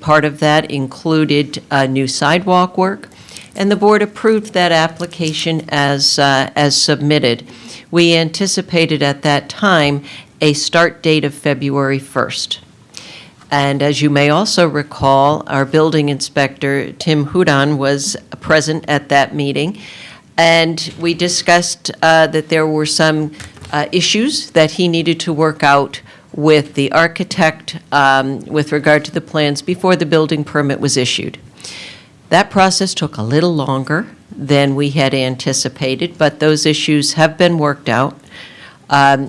part of that included new sidewalk work, and the board approved that application as submitted. We anticipated at that time a start date of February 1st. And as you may also recall, our building inspector, Tim Hudon, was present at that meeting. And we discussed that there were some issues that he needed to work out with the architect with regard to the plans before the building permit was issued. That process took a little longer than we had anticipated, but those issues have been worked out.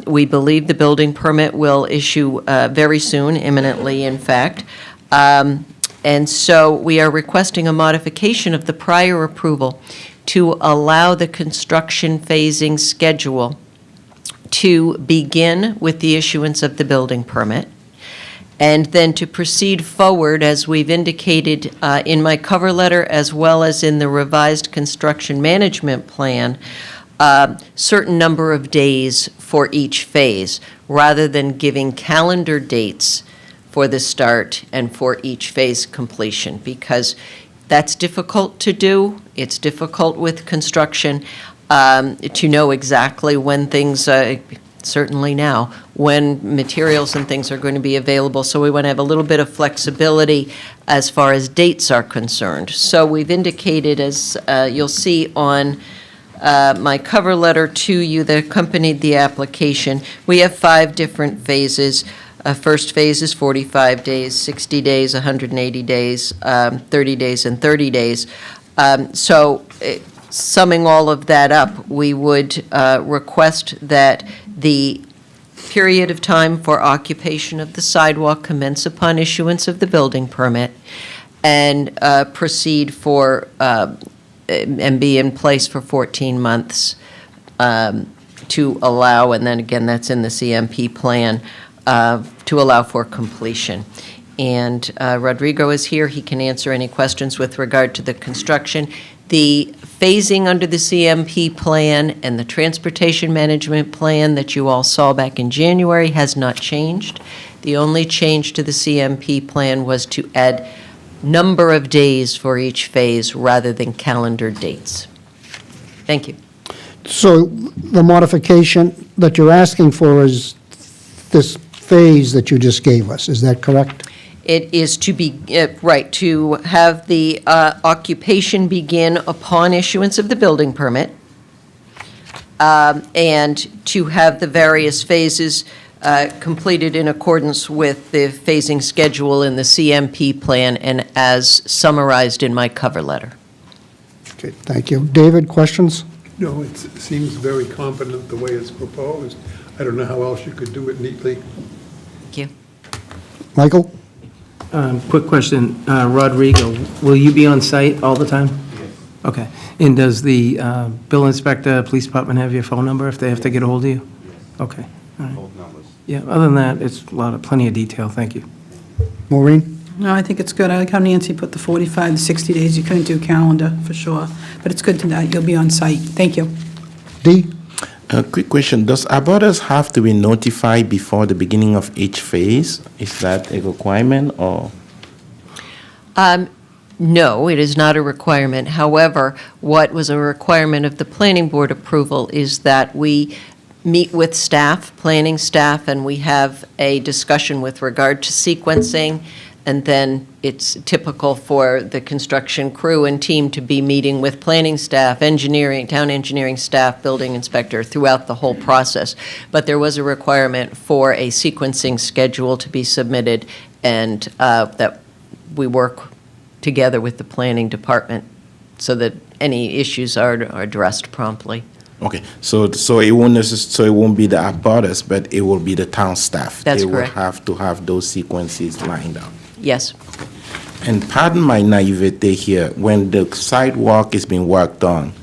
We believe the building permit will issue very soon, imminently, in fact. And so we are requesting a modification of the prior approval to allow the construction phasing schedule to begin with the issuance of the building permit, and then to proceed forward, as we've indicated in my cover letter, as well as in the revised construction management plan, certain number of days for each phase, rather than giving calendar dates for the start and for each phase completion, because that's difficult to do. It's difficult with construction to know exactly when things, certainly now, when materials and things are going to be available. So we want to have a little bit of flexibility as far as dates are concerned. So we've indicated, as you'll see on my cover letter to you that accompanied the application, we have 5 different phases. First phase is 45 days, 60 days, 180 days, 30 days, and 30 days. Summing all of that up, we would request that the period of time for occupation of the sidewalk commence upon issuance of the building permit and proceed for and be in place for 14 months to allow, and then again, that's in the CMP plan, to allow for completion. And Rodrigo is here. He can answer any questions with regard to the construction. The phasing under the CMP plan and the transportation management plan that you all saw back in January has not changed. The only change to the CMP plan was to add number of days for each phase rather than calendar dates. Thank you. So the modification that you're asking for is this phase that you just gave us, is that correct? It is to be, right, to have the occupation begin upon issuance of the building permit, and to have the various phases completed in accordance with the phasing schedule in the CMP plan and as summarized in my cover letter. Okay, thank you. David, questions? No, it seems very competent the way it's proposed. I don't know how else you could do it neatly. Thank you. Michael? Quick question, Rodrigo, will you be on site all the time? Yes. Okay. And does the bill inspector, police department have your phone number if they have to get a hold of you? Yes. Okay. All right. Both numbers. Yeah, other than that, it's plenty of detail. Thank you. Maureen? No, I think it's good. I like how Nancy put the 45 to 60 days. You couldn't do calendar, for sure. But it's good to know you'll be on site. Thank you. Dee? A quick question. Does abutters have to be notified before the beginning of each phase? Is that a requirement or? No, it is not a requirement. However, what was a requirement of the planning board approval is that we meet with staff, planning staff, and we have a discussion with regard to sequencing. And then it's typical for the construction crew and team to be meeting with planning staff, engineering, town engineering staff, building inspector throughout the whole process. But there was a requirement for a sequencing schedule to be submitted, and that we work together with the planning department so that any issues are addressed promptly. Okay, so it won't be the abutters, but it will be the town staff. That's They correct. will have to have those sequences lined up. Yes. And pardon my naivete here, when the sidewalk is being worked on,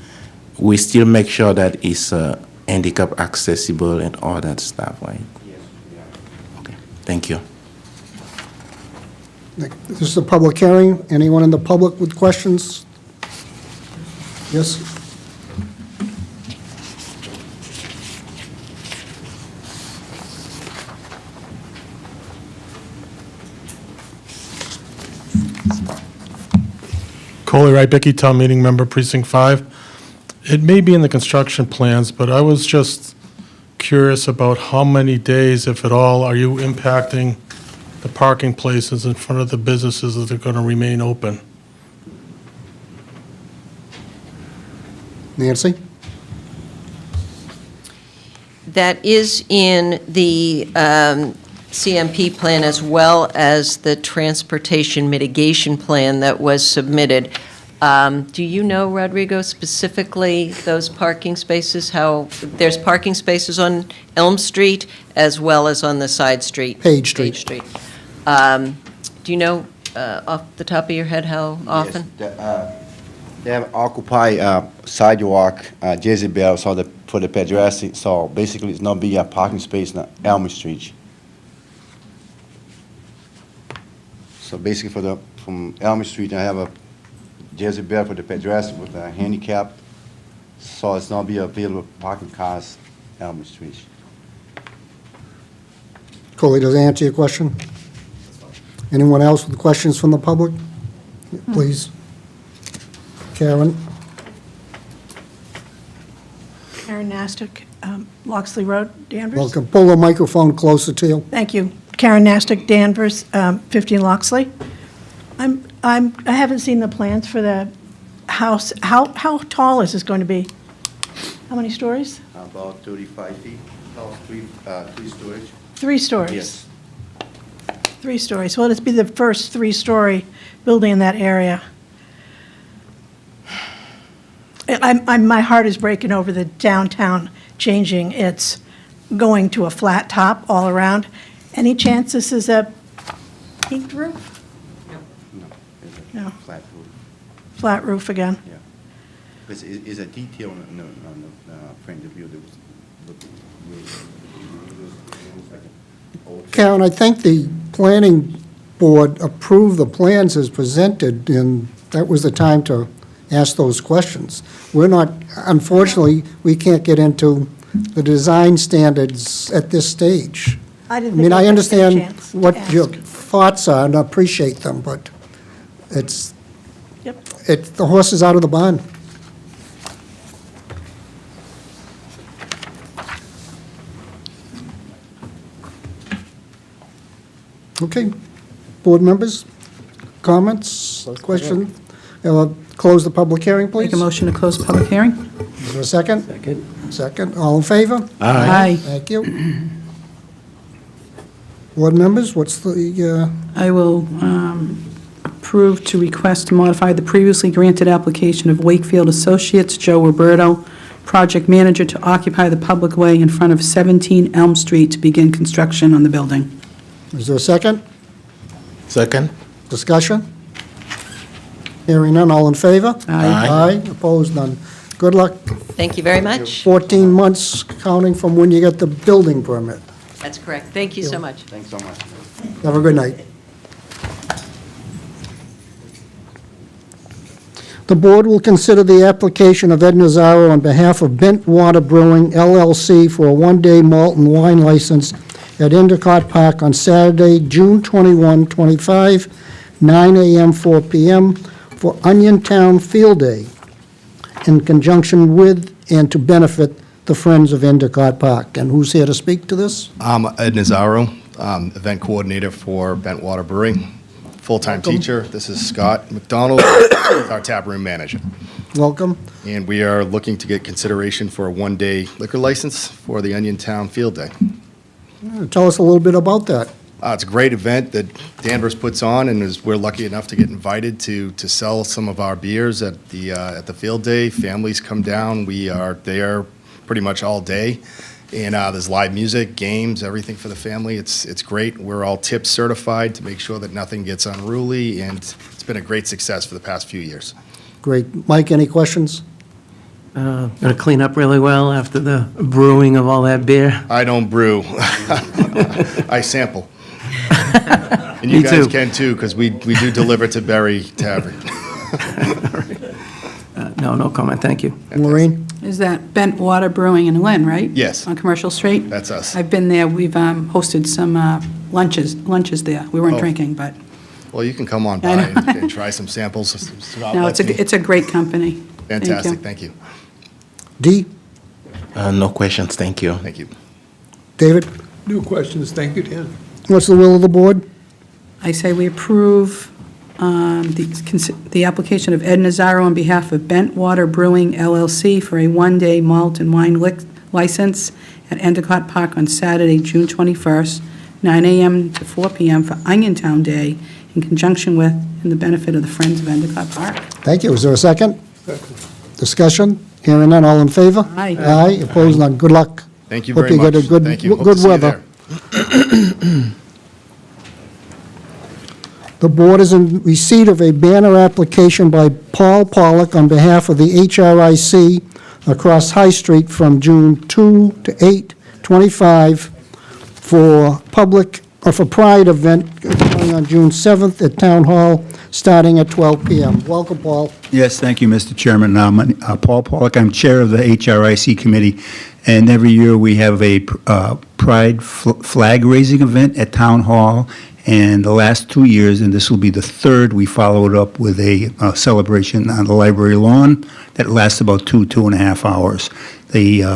we still make sure that it's handicap accessible and all that stuff, right? Yes. Okay, thank you. This is a public hearing. Anyone in the public with questions? Yes? Coley Rybicki, Town Meeting Member, Precinct 5. It may be in the construction plans, but I was just curious about how many days, if at all, are you impacting the parking places in front of the businesses that are going to remain open? Nancy? That is in the CMP plan as well as the transportation mitigation plan that was submitted. Do you know, Rodrigo, specifically those parking spaces, how, there's parking spaces on Elm Street as well as on the side street? Page Street. Do you know off the top of your head how often? They have occupied sidewalk, Jezebel, so for the pedestrians, so basically it's not be a parking space on Elm Street. So basically from Elm Street, I have a Jezebel for the pedestrians with a handicap, so it's not be available parking cars Elm Street. Coley, does that answer your question? Anyone else with questions from the public? Please. Karen? Karen Nastic, Loxley Road, Danvers. Welcome. Pull the microphone closer to you. Thank you. Karen Nastic, Danvers, 15 Loxley. I haven't seen the plans for the house. How tall is this going to be? How many stories? About 35 feet, tall, three storage. 3 stories? Yes. 3 stories. Well, this be the first 3-story building in that area. My heart is breaking over the downtown changing. It's going to a flat top all around. Any chance this is a peaked roof? No. Flat roof. Flat roof again? Yeah. Because it's a detail on the front of the building. Karen, I think the planning board approved the plans as presented, and that was the time to ask those questions. We're not, unfortunately, we can't get into the design standards at this stage. I didn't mean, think I I'd get a understand chance to what your ask. thoughts are and appreciate them, but it's, Yep. the horse is out of the barn. Okay. Board members, comments, questions? Close the public hearing, please. Make a motion to close the public hearing? Is there a second? Second. All in favor? Aye. Thank you. Board members, what's the, I will approve to request to modify the previously granted application of Wakefield Associates, Joe Roberto, project manager, to occupy the public way in front of 17 Elm Street to begin construction on the building. is there a second? Second? Discussion? Hearing none, all in favor? Aye. Aye, opposed, none. Good luck. Thank you very much. 14 months counting from when you get the building permit. That's correct. Thank you so much. Thanks so much. Have a good night. The board will consider the application of Ed Nazaro on behalf of Bent Water Brewing LLC for a one-day malt and wine license at Endicott Park on Saturday, June 21, 25, 9 a.m., 4 p.m. for Onion Town Field Day in conjunction with and to benefit the Friends of Endicott Park. And who's here to speak to this? I'm Ed Nazaro, event coordinator for Bentwater Brewing, full-time teacher. This is Scott McDonald, our tap room manager. Welcome. And we are looking to get consideration for a one-day liquor license for the Onion Town Field Day. Tell us a little bit about that. It's a great event that Danvers puts on, and we're lucky enough to get invited to sell some of our beers at the field day. Families come down. We are there pretty much all day, and there's live music, games, everything for the family. It's great. We're all tip certified to make sure that nothing gets unruly, and it's been a great success for the past few years. Great. Mike, any questions? Going to clean up really well after the brewing of all that beer? I don't brew. I sample. And you Me guys too. can too, because we do deliver to Berry Tavern. No comment, thank you. Maureen? Is that Bent Water Brewing in Lynn, right? Yes. On Commercial Street? That's us. I've been there. We've hosted some lunches there. We weren't Oh. drinking, but, Well, you can come on by I know. and try some samples. Scott no, lets me. it's a great company. Thank you. Fantastic, thank you. D? No questions, thank you. Thank you. David? No questions, thank you, Dan. What's the will of the board? I say we approve the application of Ed Nazaro on behalf of Bent Water Brewing LLC for a one-day malt and wine license at Endicott Park on Saturday, June 21st, 9 a.m. to 4 p.m. for Onion Day in conjunction with and the benefit of the Friends of Endicott Park. Thank you. Is there a second? Discussion? Hearing none, all in favor? Aye. Aye, opposed, none. Good luck. Thank you Hope very you get much. a good, Thank you. Hope good to see you weather. there. The board is in receipt of a banner application by Paul Pollock on behalf of the HRIC across High Street from June 2 to 8, 25 for public, or for Pride event going on June 7th at Town Hall, starting at 12 p.m. Welcome, Paul. Yes, thank you, Mr. Chairman. Paul Pollock, I'm Chair of the HRIC Committee, and every year we have a Pride flag-raising event at Town Hall, and the last 2 years, and this will be the third, we followed up with a celebration on the library lawn that lasts about 2.5 hours. We're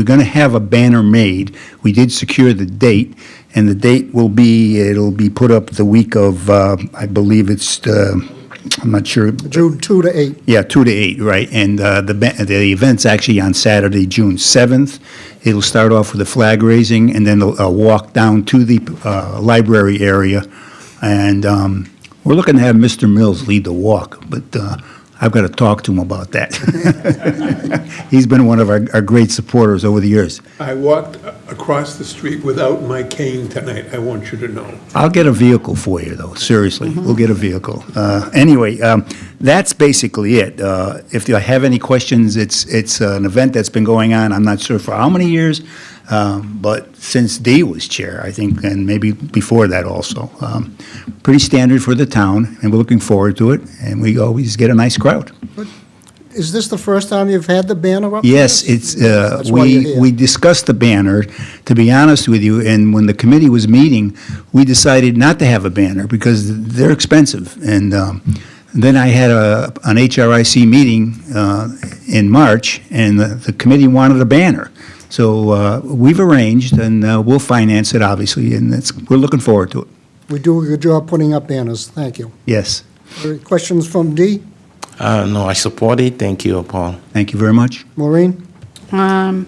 going to have a banner made. We did secure the date, and the date it'll be put up the week of, I believe it's, I'm not sure. June 2 to 8. Yeah, 2 to 8, right. And the event's actually on Saturday, June 7th. It'll start off with a flag raising and then a walk down to the library area. And we're looking to have Mr. Mills lead the walk, but I've got to talk to him about that. He's been one of our great supporters over the years. I walked across the street without my cane tonight, I want you to know. I'll get a vehicle for you, though, seriously. We'll get a vehicle. Anyway, that's basically it. If you have any questions, it's an event that's been going on, I'm not sure for how many years, but since Dee was chair, I think, and maybe before that also. Pretty standard for the town, and we're looking forward to it, and we always get a nice crowd. Is this the first time you've had the banner up? Yes, it's, That's why you're here. we discussed the banner, to be honest with you, and when the committee was meeting, we decided not to have a banner because they're expensive. And then I had an HRIC meeting in March, and the committee wanted a banner. So we've arranged, and we'll finance it, obviously, and we're looking forward to it. We do a good job putting up banners. Thank you. Yes. Questions from Dee? No, I support it. Thank you, Paul. Thank you very much. Maureen? I'm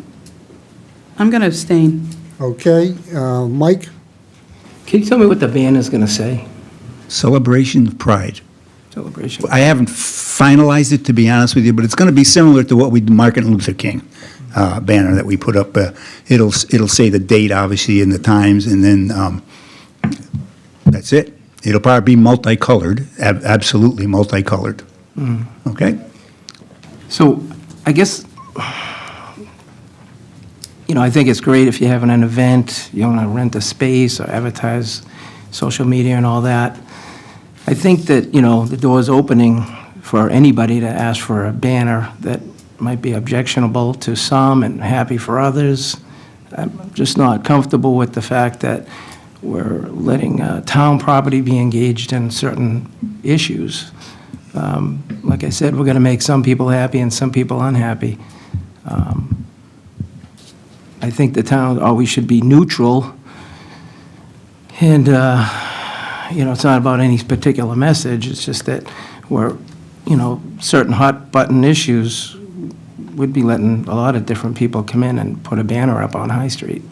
going to abstain. Okay. Mike? Can you tell me what the banner's going to say? Celebration of Pride. Celebration. I haven't finalized it, to be honest with you, but it's going to be similar to what we did Martin Luther King banner that we put up. It'll say the date, obviously, and the times, and then that's it. It'll probably be multicolored, absolutely multicolored. Okay? So I guess, I think it's great if you're having an event, you want to rent a space or advertise social media and all that. I think that, the door's opening for anybody to ask for a banner that might be objectionable to some and happy for others. I'm just not comfortable with the fact that we're letting town property be engaged in certain issues. Like I said, we're going to make some people happy and some people unhappy. I think the town always should be neutral, and, it's not about any particular message, it's just that we're, certain hot-button issues, we'd be letting a lot of different people come in and put a banner up on High Street.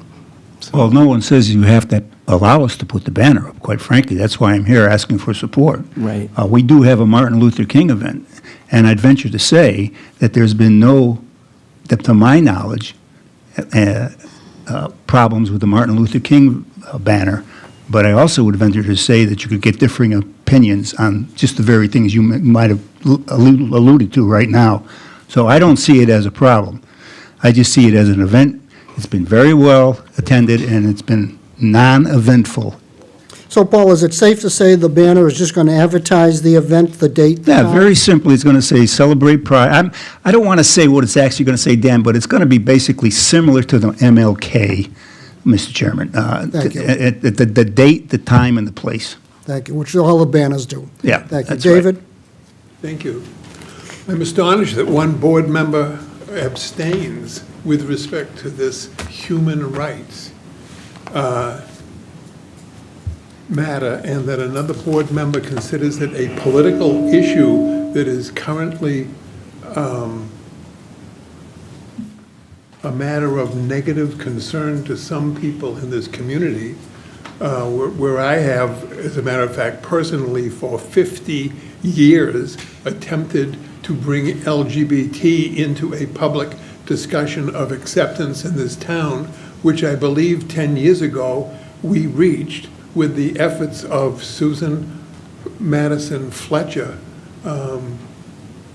Well, no one says you have to allow us to put the banner up, quite frankly. That's why I'm here asking for support. Right. We do have a Martin Luther King event, and I'd venture to say that there's been no, to my knowledge, problems with the Martin Luther King banner, but I also would venture to say that you could get differing opinions on just the very things you might have alluded to right now. So I don't see it as a problem. I just see it as an event. It's been very well attended, and it's been non-eventful. So, Paul, is it safe to say the banner is just going to advertise the event, the date? the Yeah, time? very simply, it's going to say Celebrate Pride. I don't want to say what it's actually going to say, Dan, but it's going to be basically similar to the MLK, Mr. Chairman. Thank you. The date, the time, and the place. Thank you, which all the banners do. Yeah, Thank you. that's right. David? Thank you. I'm astonished that one board member abstains with respect to this human rights matter, and that another board member considers it a political issue that is currently a matter of negative concern to some people in this community, where I have, as a matter of fact, personally for 50 years attempted to bring LGBT into a public discussion of acceptance in this town, which I believe 10 years ago we reached with the efforts of Susan Madison Fletcher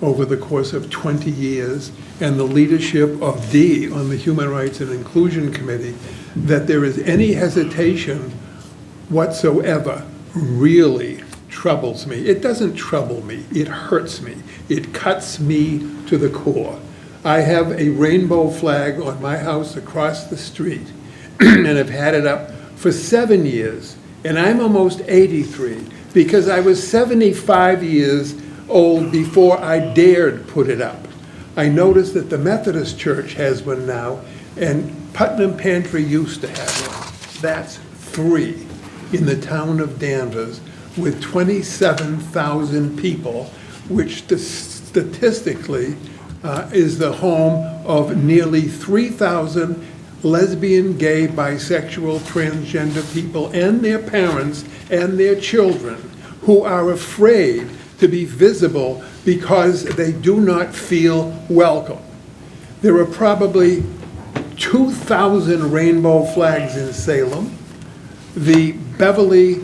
over the course of 20 years, and the leadership of Dee on the Human Rights and Inclusion Committee, that there is any hesitation whatsoever really troubles me. It doesn't trouble me, it hurts me. It cuts me to the core. I have a rainbow flag on my house across the street, and have had it up for 7 years, and I'm almost 83, because I was 75 years old before I dared put it up. I noticed that the Methodist Church has one now, and Putnam Pantry used to have one. That's 3 in the town of Danvers, with 27,000 people, which statistically is the home of nearly 3,000 lesbian, gay, bisexual, transgender people and their parents and their children who are afraid to be visible because they do not feel welcome. There are probably 2,000 rainbow flags in Salem. The Beverly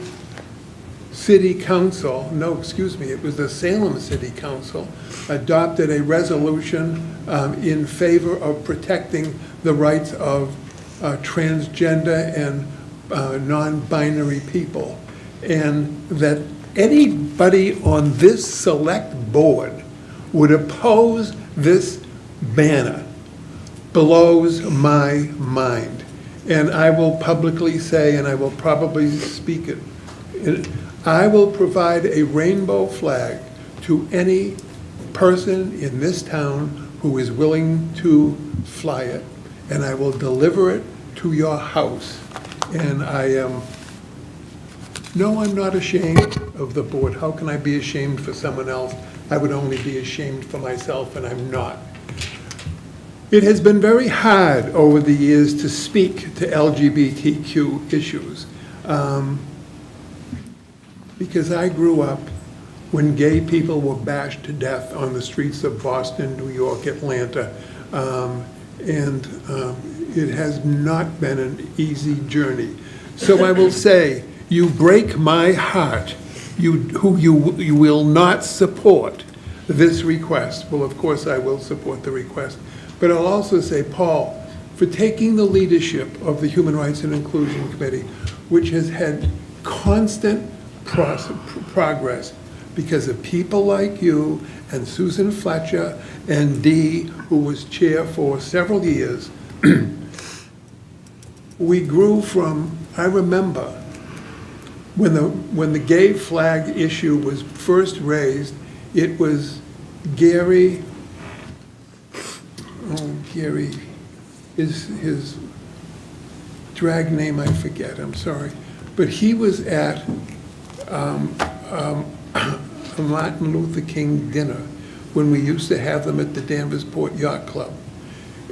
City Council, no, excuse me, it was the Salem City Council, adopted a resolution in favor of protecting the rights of transgender and non-binary people. And that anybody on this select board would oppose this banner blows my mind. And I will publicly say, and I will probably speak it, I will provide a rainbow flag to any person in this town who is willing to fly it, and I will deliver it to your house. And no, I'm not ashamed of the board. How can I be ashamed for someone else? I would only be ashamed for myself, and I'm not. It has been very hard over the years to speak to LGBTQ issues. Because I grew up when gay people were bashed to death on the streets of Boston, New York, Atlanta, and it has not been an easy journey. So I will say, you break my heart, you will not support this request. Well, of course I will support the request, but I'll also say, Paul, for taking the leadership of the Human Rights and Inclusion Committee, which has had constant progress because of people like you and Susan Fletcher and Dee, who was chair for several years. We grew from, I remember, when the gay flag issue was first raised, it was Gary, his drag name I forget, I'm sorry, but he was at a Martin Luther King dinner when we used to have them at the Danvers Port Yacht Club.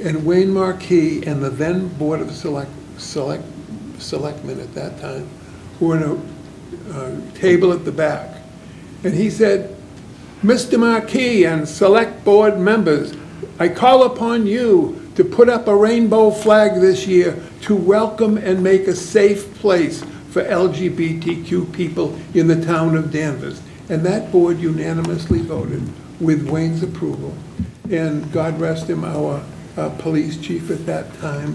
And Wayne Marquis and the then Board of Selectmen at that time were in a table at the back. And he said, Mr. Marquis and select board members, I call upon you to put up a rainbow flag this year to welcome and make a safe place for LGBTQ people in the town of Danvers. And that board unanimously voted with Wayne's approval. And God rest him, our police chief at that time,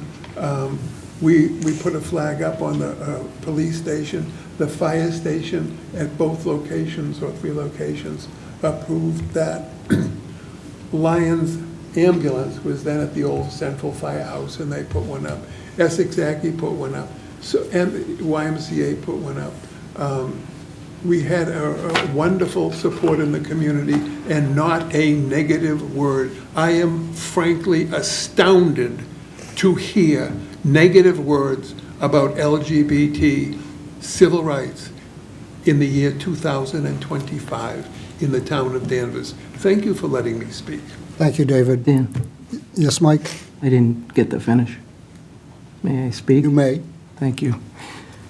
we put a flag up on the police station. The fire station at both locations, or 3 locations, approved that. Lyons Ambulance was then at the old Central Firehouse, and they put one up. Essex Aggie put one up. So, and YMCA put one up. We had a wonderful support in the community and not a negative word. I am frankly astounded to hear negative words about LGBT civil rights in the year 2025 in the town of Danvers. Thank you for letting me speak. Thank you, David. Dan? Yes, Mike? I didn't get to finish. May I speak? You may. Thank you.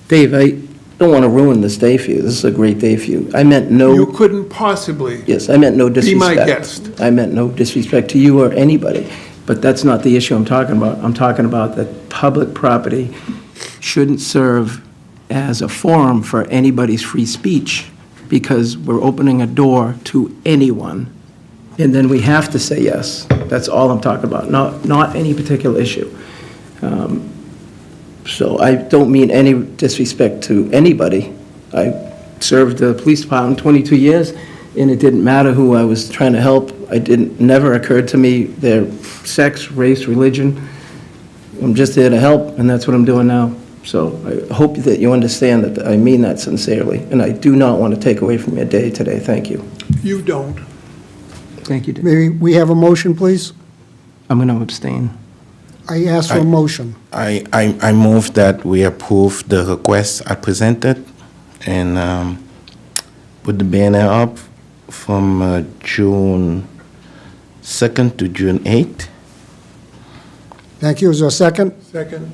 Dave, I don't want to ruin this day for you. This is a great day for you. I meant no... You couldn't possibly. Yes, I meant no Be disrespect. my guest. I meant no disrespect to you or anybody, but that's not the issue I'm talking about. I'm talking about that public property shouldn't serve as a forum for anybody's free speech, because we're opening a door to anyone, and then we have to say yes. That's all I'm talking about, not any particular issue. So I don't mean any disrespect to anybody. I served the police department 22 years, and it didn't matter who I was trying to help. Never occurred to me their sex, race, religion. I'm just there to help, and that's what I'm doing now. So I hope that you understand that I mean that sincerely, and I do not want to take away from your day today. Thank you. You don't. Thank you, Dave. May we have a motion, please? I'm going to abstain. I ask for a motion. I move that we approve the request I presented and put the banner up from June 2nd to June 8th. Thank you. Is there a second? Second.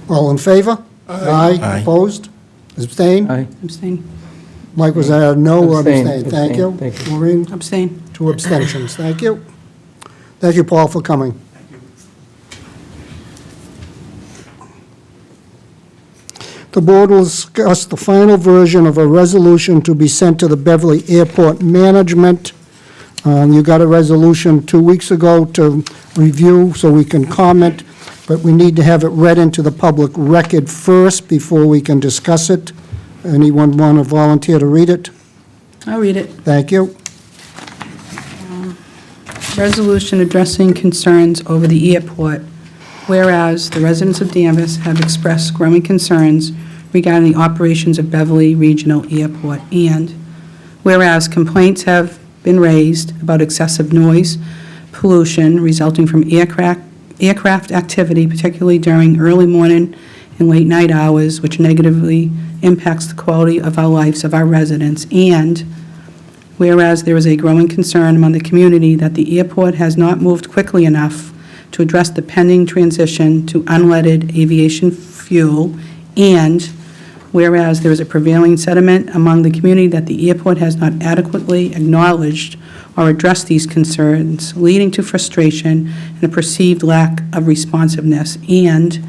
All in favor? Aye. Aye. Opposed? Abstain? Aye. Abstain. Mike, was that a no or Abstain. abstain? Thank you. Abstain. Thank you. Maureen? Abstain. 2 abstentions. Thank you. Thank you, Paul, for coming. The board will discuss the final version of a resolution to be sent to the Beverly Airport Management. You got a resolution 2 weeks ago to review, so we can comment, but we need to have it read into the public record first before we can discuss it. Anyone want to volunteer to read it? I'll read it. Thank you. Resolution addressing concerns over the airport. Whereas the residents of Danvers have expressed growing concerns regarding the operations of Beverly Regional Airport, and whereas complaints have been raised about excessive noise, pollution resulting from aircraft activity, particularly during early morning and late night hours, which negatively impacts the quality of our lives of our residents, and whereas there is a growing concern among the community that the airport has not moved quickly enough to address the pending transition to unleaded aviation fuel, and whereas there is a prevailing sentiment among the community that the airport has not adequately acknowledged or addressed these concerns, leading to frustration and a perceived lack of responsiveness, and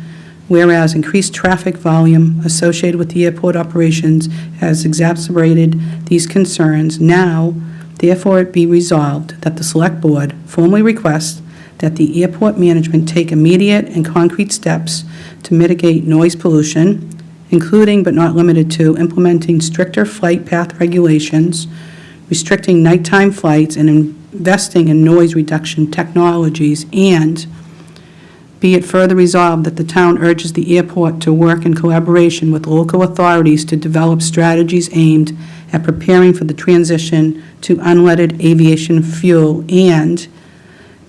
whereas increased traffic volume associated with the airport operations has exacerbated these concerns, now therefore it be resolved that the Select Board formally requests that the airport management take immediate and concrete steps to mitigate noise pollution, including but not limited to implementing stricter flight path regulations, restricting nighttime flights, and investing in noise reduction technologies, and be it further resolved that the town urges the airport to work in collaboration with local authorities to develop strategies aimed at preparing for the transition to unleaded aviation fuel, and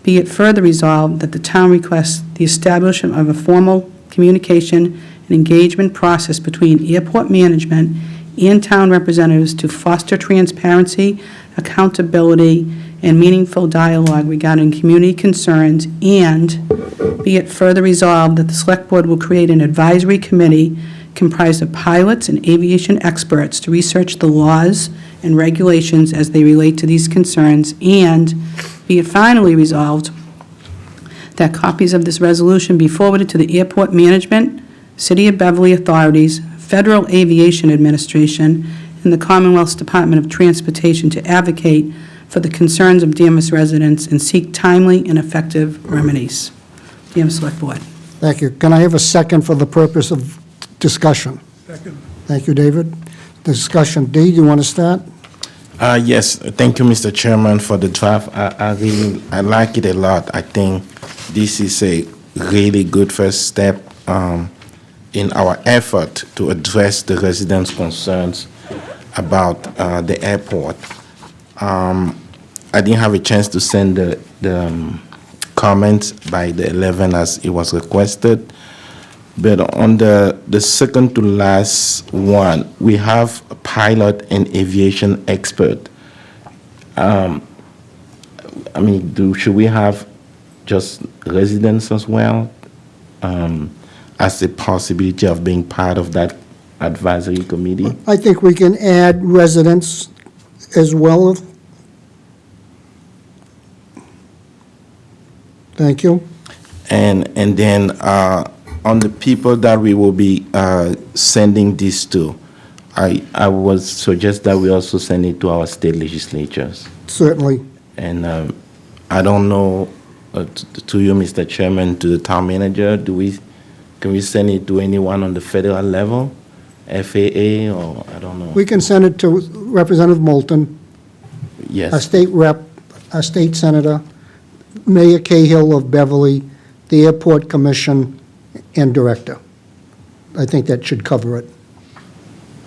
be it further resolved that the town requests the establishment of a formal communication and engagement process between airport management and town representatives to foster transparency, accountability, and meaningful dialogue regarding community concerns, and be it further resolved that the Select Board will create an advisory committee comprised of pilots and aviation experts to research the laws and regulations as they relate to these concerns, and be it finally resolved that copies of this resolution be forwarded to the airport management, City of Beverly authorities, Federal Aviation Administration, and the Commonwealth's Department of Transportation to advocate for the concerns of Danvers residents and seek timely and effective remedies. Danvers Select Board. Thank you. Can I have a second for the purpose of discussion? Second. Thank you, David. Discussion. Dee, do you want to start? Yes, thank you, Mr. Chairman, for the draft. I like it a lot. I think this is a really good first step in our effort to address the residents' concerns about the airport. I didn't have a chance to send the comments by the 11th as it was requested, but on the second to last one, we have a pilot and aviation expert. Should we have just residents as well, as a possibility of being part of that advisory committee? I think we can add residents as well. Thank you. And then on the people that we will be sending this to, I would suggest that we also send it to our state legislatures. Certainly. And I don't know, to you, Mr. Chairman, to the town manager, can we send it to anyone on the federal level? FAA, or I don't know? We can send it to Representative Moulton, Yes. a state rep, a state senator, Mayor Cahill of Beverly, the Airport Commission, and Director. I think that should cover it.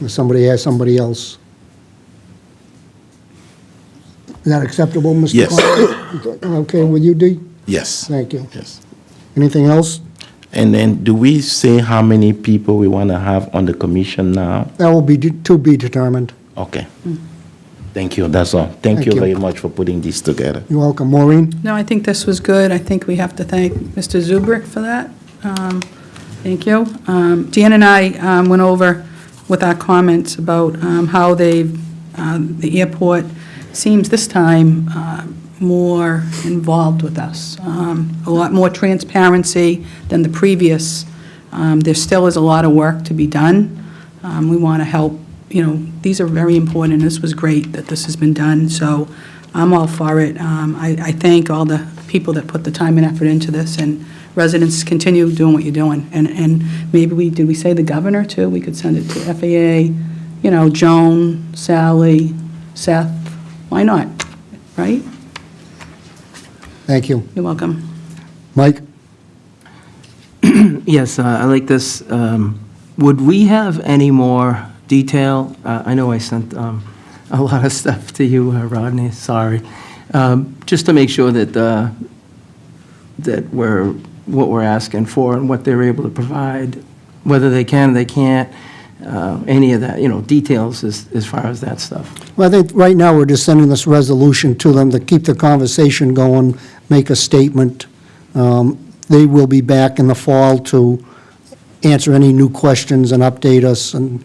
If somebody has somebody else. Is that acceptable, Mr. Yes. Conley? Okay with you, Dee? Yes. Thank you. Yes. Anything else? And then do we say how many people we want to have on the commission now? That will be to be determined. Okay. Thank you, that's all. Thank you very much for putting this together. You're welcome. Maureen? No, I think this was good. I think we have to thank Mr. Zubrick for that. Thank you. Dan and I went over with our comments about how the airport seems this time more involved with us, a lot more transparency than the previous. There still is a lot of work to be done. We want to help, these are very important. This was great that this has been done, so I'm all for it. I thank all the people that put the time and effort into this, and residents continue doing what you're doing. And maybe did we say the governor too? We could send it to FAA, Joan, Sally, Seth, why not, right? Thank you. You're welcome. Mike? Yes, I like this. Would we have any more detail? I know I sent a lot of stuff to you, Rodney, sorry. Just to make sure that what we're asking for and what they're able to provide, whether they can, they can't, any of that, details as far as that stuff. Well, I think right now we're just sending this resolution to them to keep the conversation going, make a statement. They will be back in the fall to answer any new questions and update us and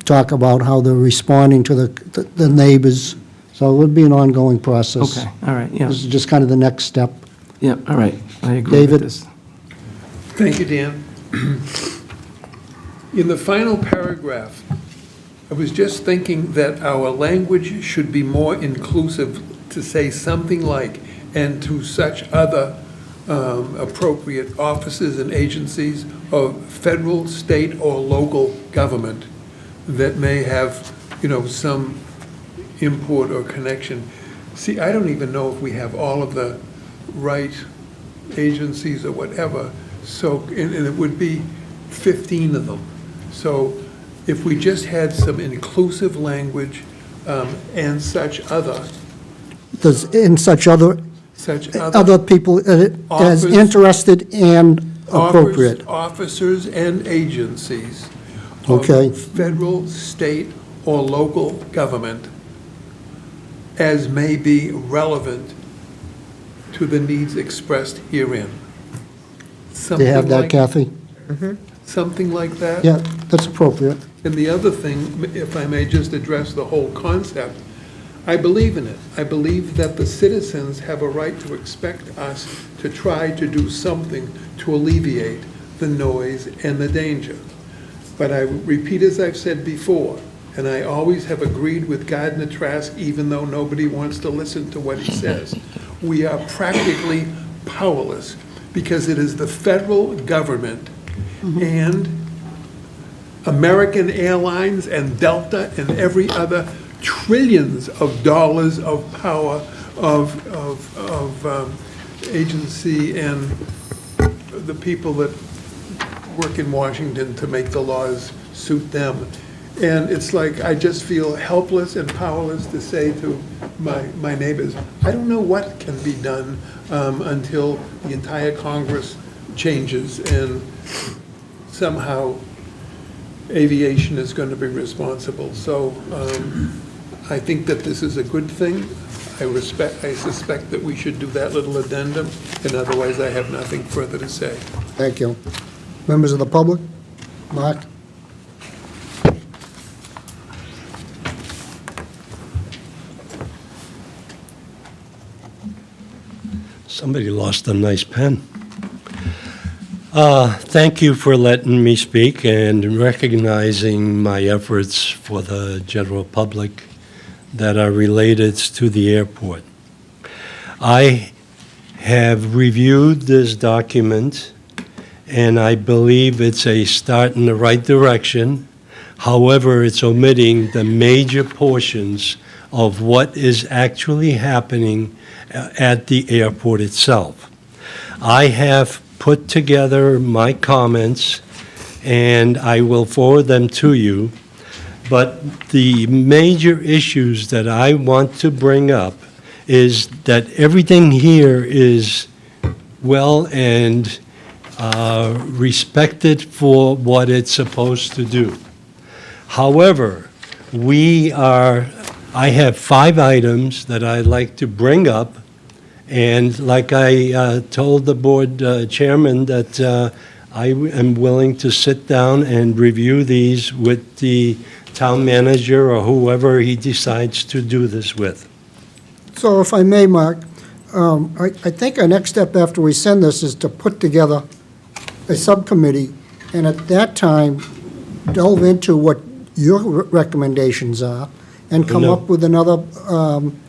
talk about how they're responding to the neighbors. So it would be an ongoing process. Okay, all right, yeah. This is just kind of the next step. Yeah, all right, I agree David? with this. Thank you, Dan. In the final paragraph, I was just thinking that our language should be more inclusive, to say something like, and to such other appropriate offices and agencies of federal, state, or local government that may have, some import or connection. See, I don't even know if we have all of the right agencies or whatever, so, and it would be 15 of them. So if we just had some inclusive language and such other Other people as interested and appropriate. Officers and agencies Okay. of federal, state, or local government as may be relevant to the needs expressed herein. Do you have that, Kathy? Something like that? Yeah, that's appropriate. And the other thing, if I may just address the whole concept, I believe in it. I believe that the citizens have a right to expect us to try to do something to alleviate the noise and the danger. But I repeat, as I've said before, and I always have agreed with Gardner Trask, even though nobody wants to listen to what he says, we are practically powerless because it is the federal government and American Airlines and Delta and every other trillions of dollars of power of agency and the people that work in Washington to make the laws suit them. And it's like I just feel helpless and powerless to say to my neighbors, I don't know what can be done until the entire Congress changes and somehow aviation is going to be responsible. So I think that this is a good thing. I suspect that we should do that little addendum, and otherwise I have nothing further to say. Thank you. Members of the public? Mark? Somebody lost a nice pen. Thank you for letting me speak and recognizing my efforts for the general public that are related to the airport. I have reviewed this document, and I believe it's a start in the right direction. However, it's omitting the major portions of what is actually happening at the airport itself. I have put together my comments, and I will forward them to you. But the major issues that I want to bring up is that everything here is well and respected for what it's supposed to do. However, I have 5 items that I'd like to bring up, and like I told the board chairman that I am willing to sit down and review these with the town manager or whoever he decides to do this with. So if I may, Mark, I think our next step after we send this is to put together a subcommittee, and at that time, delve into what your recommendations are, and come No. up with another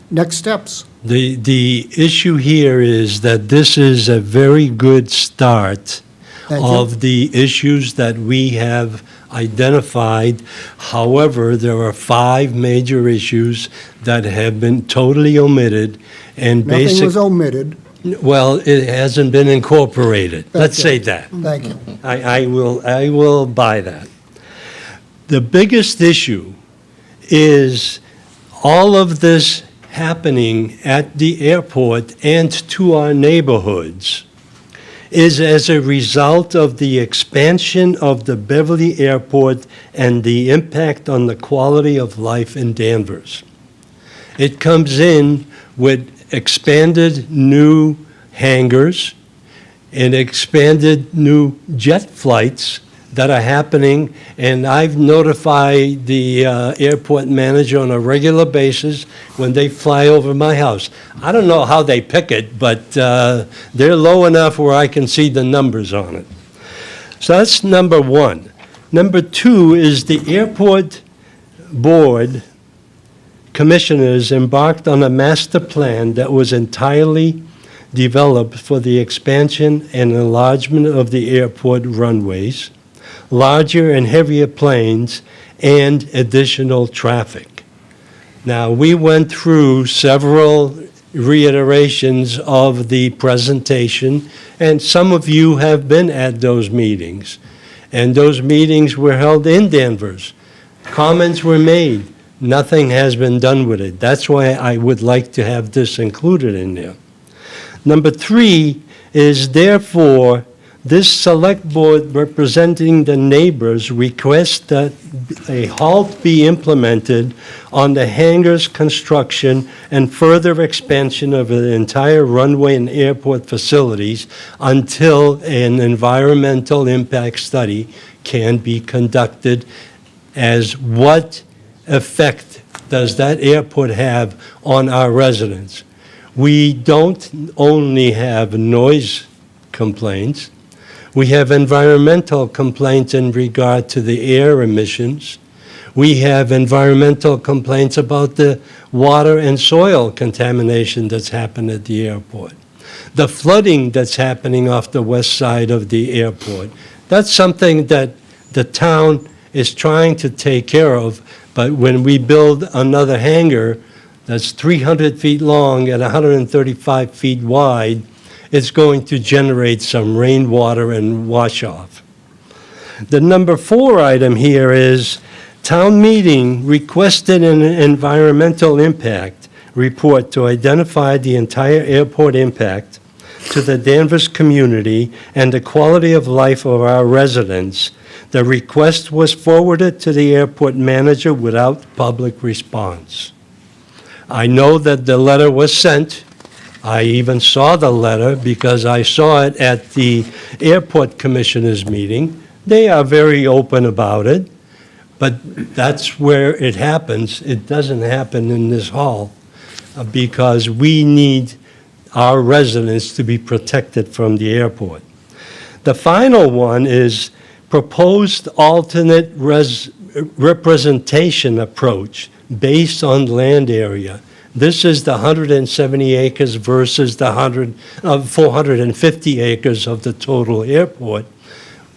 next steps. The issue here is that this is a very good start Thank you. of the issues that we have identified. However, there are 5 major issues that have been totally omitted, and Nothing was omitted. well, it hasn't been incorporated. Let's you. say that. Thank you. I will buy that. The biggest issue is all of this happening at the airport and to our neighborhoods is as a result of the expansion of the Beverly Airport and the impact on the quality of life in Danvers. It comes in with expanded new hangars and expanded new jet flights that are happening, and I've notified the airport manager on a regular basis when they fly over my house. I don't know how they pick it, but they're low enough where I can see the numbers on it. So that's number 1. Number 2 is the airport board commissioners embarked on a master plan that was entirely developed for the expansion and enlargement of the airport runways, larger and heavier planes, and additional traffic. Now, we went through several reiterations of the presentation, and some of you have been at those meetings. And those meetings were held in Danvers. Comments were made. Nothing has been done with it. That's why I would like to have this included in there. Number 3 is, therefore, this select board representing the neighbors requests that a halt be implemented on the hangar's construction and further expansion of the entire runway and airport facilities until an environmental impact study can be conducted as what effect does that airport have on our residents. We don't only have noise complaints. We have environmental complaints in regard to the air emissions. We have environmental complaints about the water and soil contamination that's happened at the airport. The flooding that's happening off the west side of the airport. That's something that the town is trying to take care of, but when we build another hangar that's 300 feet long and 135 feet wide, it's going to generate some rainwater and wash off. The number 4 item here is town meeting requested an environmental impact report to identify the entire airport impact to the Danvers community and the quality of life of our residents. The request was forwarded to the airport manager without public response. I know that the letter was sent. I even saw the letter because I saw it at the Airport Commissioners meeting. They are very open about it, but that's where it happens. It doesn't happen in this hall because we need our residents to be protected from the airport. The final one is proposed alternate representation approach based on land area. This is the 170 acres versus the 450 acres of the total airport.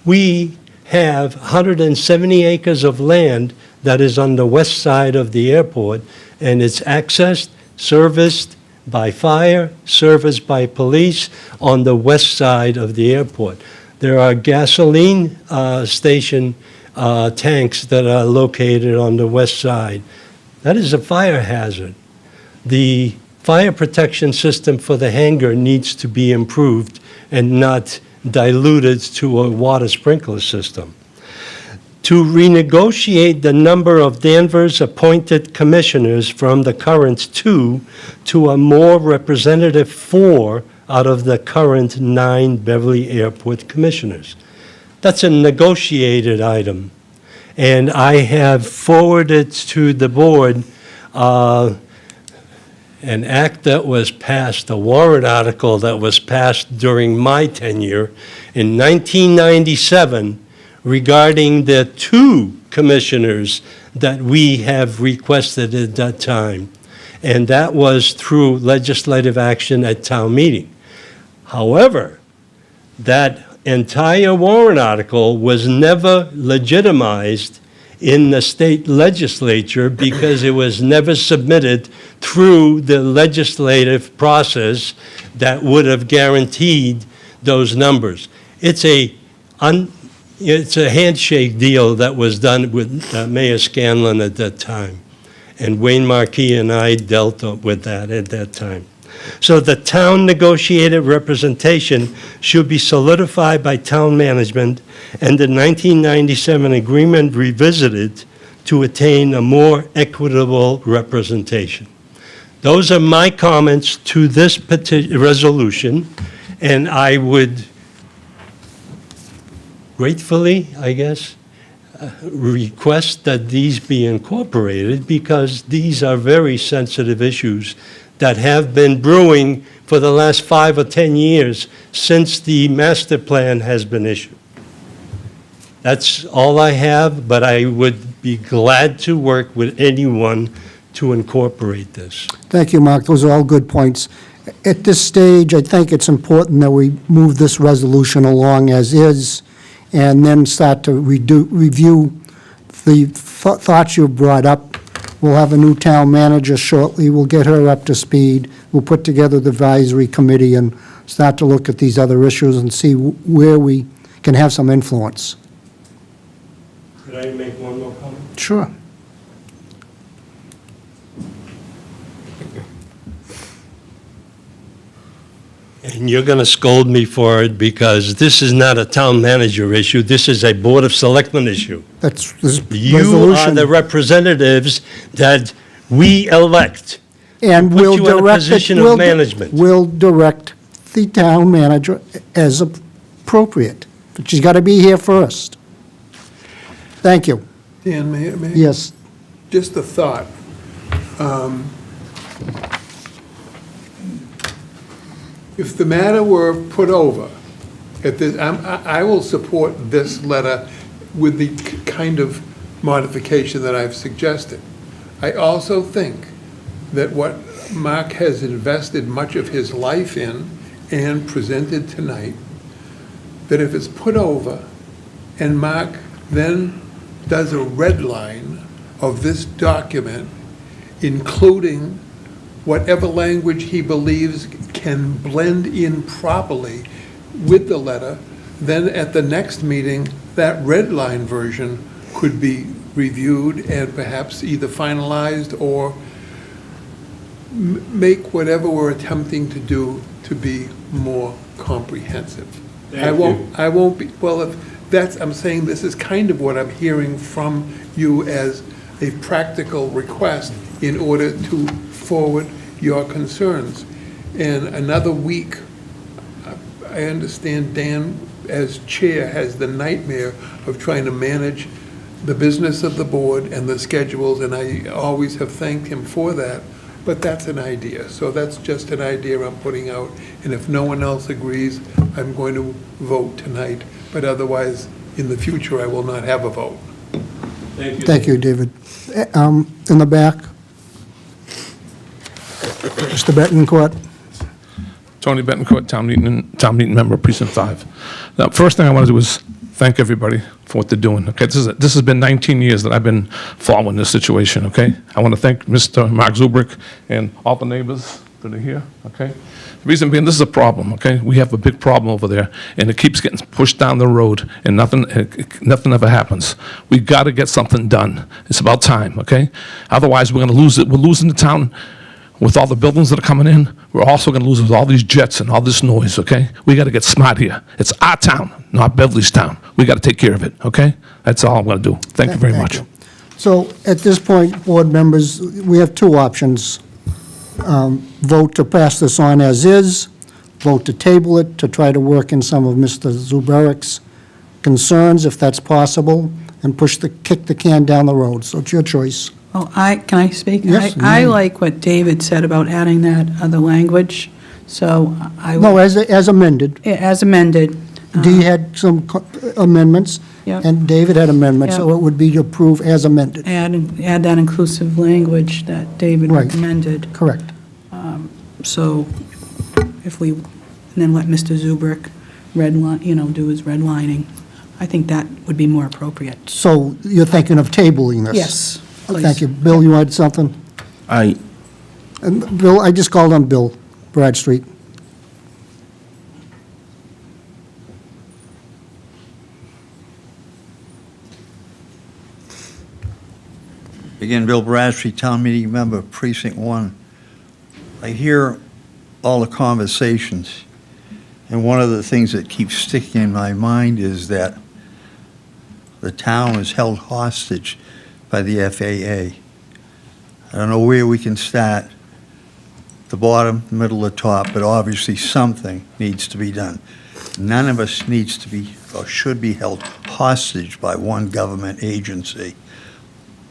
We have 170 acres of land that is on the west side of the airport, and it's accessed, serviced by fire, serviced by police on the west side of the airport. There are gasoline station tanks that are located on the west side. That is a fire hazard. The fire protection system for the hangar needs to be improved and not diluted to a water sprinkler system. To renegotiate the number of Danvers appointed commissioners from the current 2 to a more representative 4 out of the current 9 Beverly Airport commissioners. That's a negotiated item. And I have forwarded to the board an act that was passed, a warrant article that was passed during my tenure in 1997 regarding the 2 commissioners that we have requested at that time. And that was through legislative action at town meeting. However, that entire warrant article was never legitimized in the state legislature because it was never submitted through the legislative process that would have guaranteed those numbers. It's a handshake deal that was done with Mayor Scanlon at that time. And Wayne Marquis and I dealt with that at that time. So the town negotiated representation should be solidified by town management and the 1997 agreement revisited to attain a more equitable representation. Those are my comments to this resolution, and I would gratefully, I guess, request that these be incorporated because these are very sensitive issues that have been brewing for the last 5 or 10 years since the master plan has been issued. That's all I have, but I would be glad to work with anyone to incorporate this. Thank you, Mark. Those are all good points. At this stage, I think it's important that we move this resolution along as is and then start to review the thoughts you've brought up. We'll have a new town manager shortly. We'll get her up to speed. We'll put together the advisory committee and start to look at these other issues and see where we can have some influence. Could I make one more comment? Sure. And you're going to scold me for it because this is not a town manager issue. This is a Board of Selectmen issue. That's this You are resolution. the representatives that we elect. And put we'll you in a direct position it- of we'll management. We'll direct the town manager as appropriate, but she's got to be here first. Thank you. Dan, may I? Yes. Just a thought. If the matter were put over, at this, I will support this letter with the kind of modification that I've suggested. I also think that what Mark has invested much of his life in and presented tonight, that if it's put over and Mark then does a red line of this document, including whatever language he believes can blend in properly with the letter, then at the next meeting, that red line version could be reviewed and perhaps either finalized or make whatever we're attempting to do to be more comprehensive. I won't be, well, if that's, I'm saying this is kind of what I'm hearing from you as a practical request in order to forward your concerns. And another week, I understand Dan, as chair, has the nightmare of trying to manage the business of the board and the schedules, and I always have thanked him for that, but that's an idea. So that's just an idea I'm putting out, and if no one else agrees, I'm going to vote tonight, but otherwise, in the future, I will not have a vote. Thank you, David. In the back. Mr. Betancourt. Tony Betancourt, town meeting member, precinct 5. The first thing I want to do is thank everybody for what they're doing. Okay, this has been 19 years that I've been following this situation. Okay, I want to thank Mr. Mark Zubrick and all the neighbors that are here. Okay, the reason being, this is a problem. Okay, we have a big problem over there, and it keeps getting pushed down the road, and nothing ever happens. We got to get something done. It's about time. Okay, otherwise we're going to lose it. We're losing the town. With all the buildings that are coming in, we're also going to lose with all these jets and all this noise, okay? We got to get smart here. It's our town, not Beverly's town. We got to take care of it, okay? That's all I'm going to do. Thank you very much. you. So at this point, board members, we have two options. Vote to pass this on as is, vote to table it to try to work in some of Mr. Zubrick's concerns, if that's possible, and kick the can down the road. So it's your choice. Well, can I speak? Yes, you I may. like what David said about adding that other language, so I. No, as amended. As amended. Dee had some amendments. Yep. And David had amendments, so Yep. it would be to approve as amended. Add that inclusive language that David Right. recommended. Correct. So if we, and then let Mr. Zubrick do his redlining, I think that would be more appropriate. So you're thinking of tabling this? Yes, please. Thank you. Bill, you had something? Bill, I just called on Bill Bradstreet. Again, Bill Bradstreet, town meeting member, precinct 1. I hear all the conversations, and one of the things that keeps sticking in my mind is that the town is held hostage by the FAA. I don't know where we can start, the bottom, the middle, the top, but obviously something needs to be done. None of us needs to be or should be held hostage by one government agency.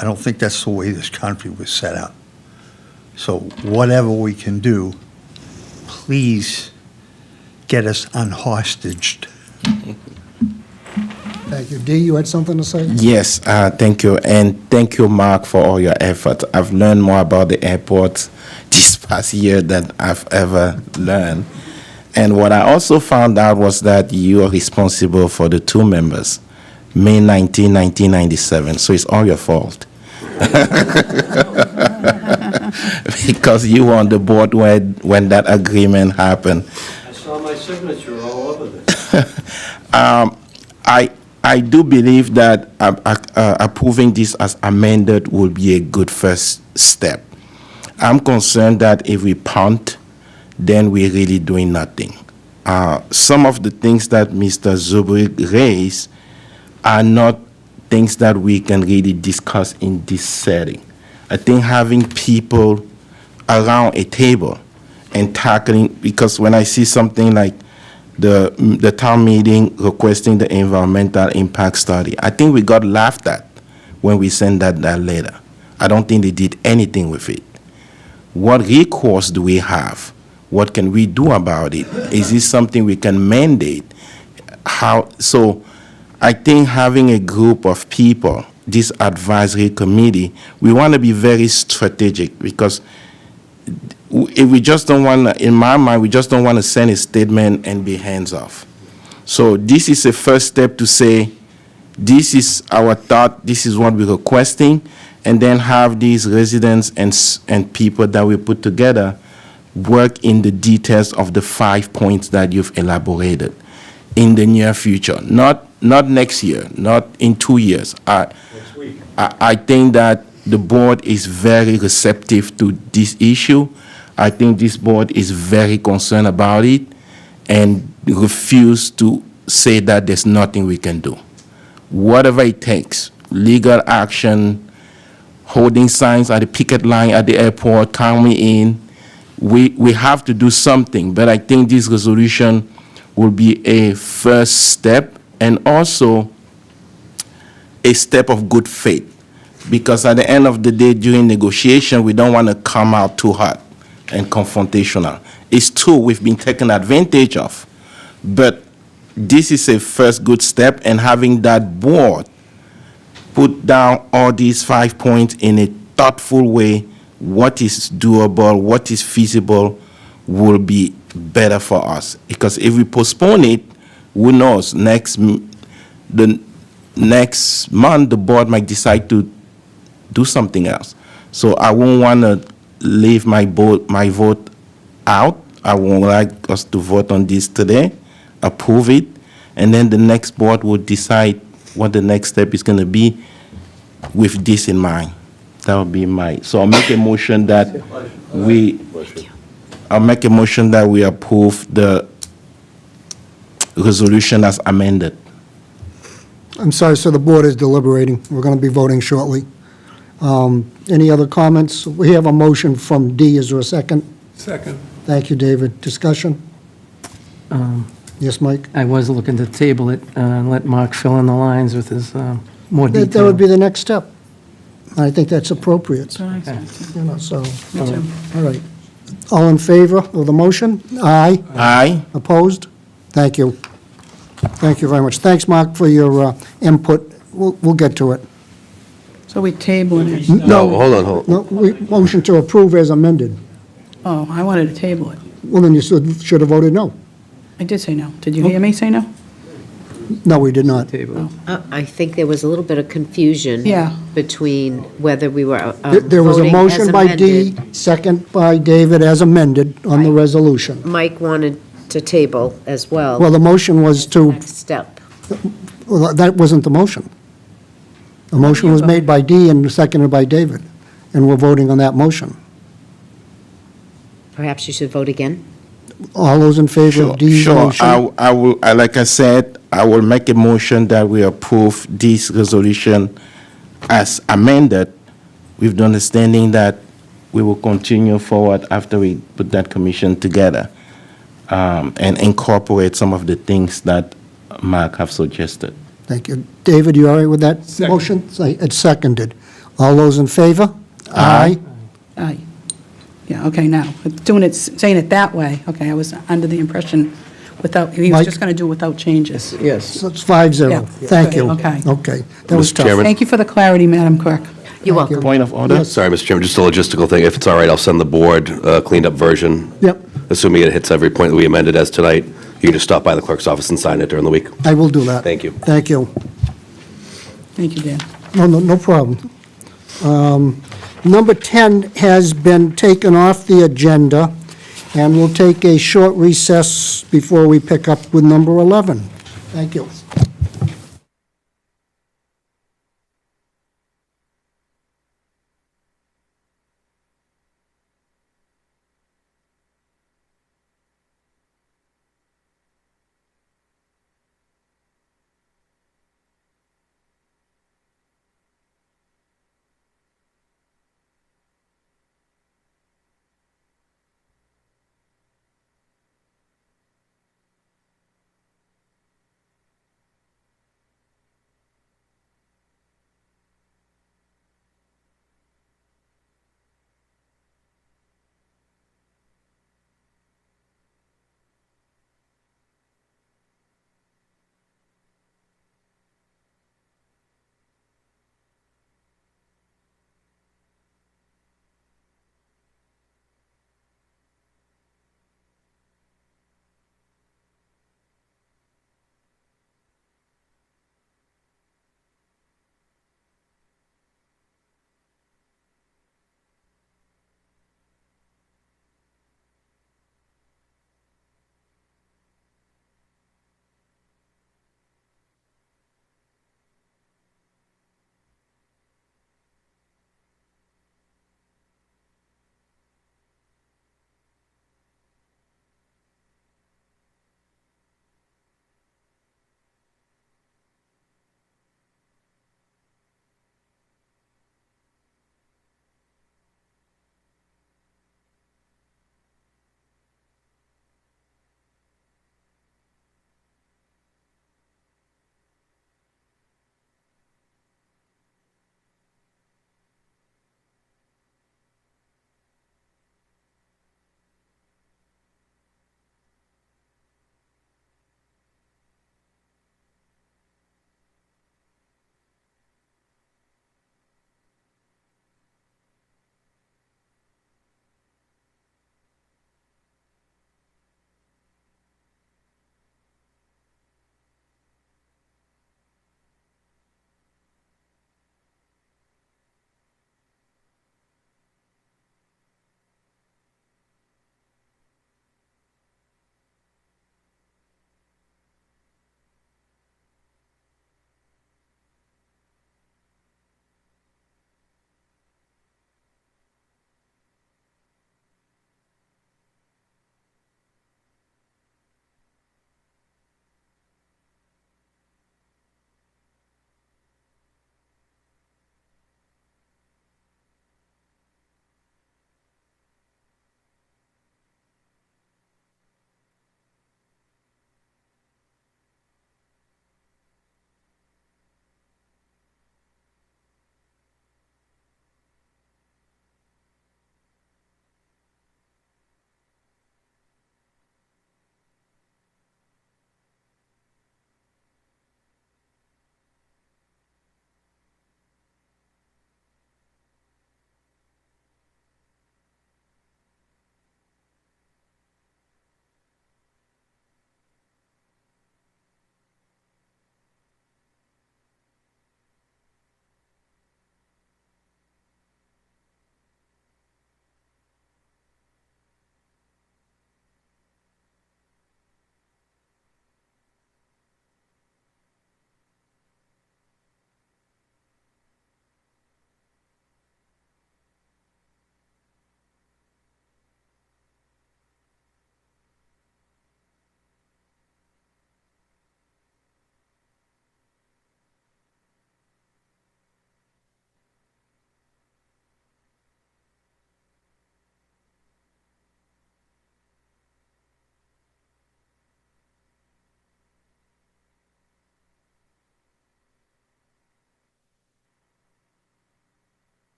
I don't think that's the way this country was set up. So whatever we can do, please get us unhostaged. Thank you. Dee, you had something to say? Yes, thank you. And thank you, Mark, for all your effort. I've learned more about the airport this past year than I've ever learned. And what I also found out was that you are responsible for the 2 members, May 19, 1997. So it's all your fault. Because you were on the board when that agreement happened. I saw my signature all over this. I do believe that approving this as amended will be a good first step. I'm concerned that if we punt, then we're really doing nothing. Some of the things that Mr. Zubrick raised are not things that we can really discuss in this setting. I think having people around a table and tackling, because when I see something like the town meeting requesting the environmental impact study, I think we got laughed at when we sent that letter. I don't think they did anything with it. What recourse do we have? What can we do about it? Is this something we can mandate? So I think having a group of people, this advisory committee, we want to be very strategic, because if we just don't want to, in my mind, we just don't want to send a statement and be hands off. So this is a first step to say, this is our thought, this is what we're requesting, and then have these residents and people that we put together work in the details of the 5 points that you've elaborated in the near future. Not next year, not in 2 years. Next week. I think that the board is very receptive to this issue. I think this board is very concerned about it and refuse to say that there's nothing we can do. Whatever it takes, legal action, holding signs at the picket line at the airport, count me in. We have to do something, but I think this resolution will be a first step and also a step of good faith. Because at the end of the day, during negotiation, we don't want to come out too hot and confrontational. It's true, we've been taken advantage of, but this is a first good step, and having that board put down all these 5 points in a thoughtful way, what is doable, what is feasible, will be better for us. Because if we postpone it, who knows, the next month, the board might decide to do something else. So I won't want to leave my vote out. I would like us to vote on this today, approve it, and then the next board will decide what the next step is going to be with this in mind. That would be so I'll make a motion that we approve the resolution as amended. I'm sorry, so the board is deliberating. We're going to be voting shortly. Any other comments? We have a motion from D. Is there a second? Second. Thank you, David. Discussion? Yes, Mike? I was looking to table it and let Mark fill in the lines with his more detail. That would be the next step. I think that's appropriate. So I said, too. You know, so, Me too. all right. All in favor of the motion? Aye. Aye. Opposed? Thank you. Thank you very much. Thanks, Mark, for your input. We'll get to it. So we tabling it. No, hold on. No, motion to approve as amended. Oh, I wanted to table it. Well, then you should have voted no. I did say no. Did you hear me say no? No, we did not. I think there was a little bit of confusion. Yeah. Between whether we were There was a voting motion as by D, amended. second by David as amended on the resolution. Mike wanted to table as well. Well, the motion was to, Next step. well, that wasn't the motion. The motion was made by D and seconded by David, and we're voting on that motion. Perhaps you should vote again? All those in favor of D's Sure, motion? I will, like I said, I will make a motion that we approve this resolution as amended, with the understanding that we will continue forward after we put that commission together, and incorporate some of the things that Mark have suggested. Thank you. David, you all right with that Second. motion? It's seconded. All those in favor? Aye. Aye. Yeah, okay, now, saying it that way, okay, I was under the impression he was Mike? just going to do it without changes. Yes. So it's 5-0. Yeah. Thank you. Okay. Okay. That was Mr. tough. Chairman? Thank you for the clarity, Madam Clerk. You're welcome. Point of order? Sorry, Mr. Chairman, just a logistical thing. If it's all right, I'll send the board a cleaned-up version. Yep, Assuming it hits every point that we amended as tonight. You can just stop by the clerk's office and sign it during the week. I will do that. Thank you. Thank you. Thank you, Dan. No problem. Number 10 has been taken off the agenda, and we'll take a short recess before we pick up with number 11. Thank you.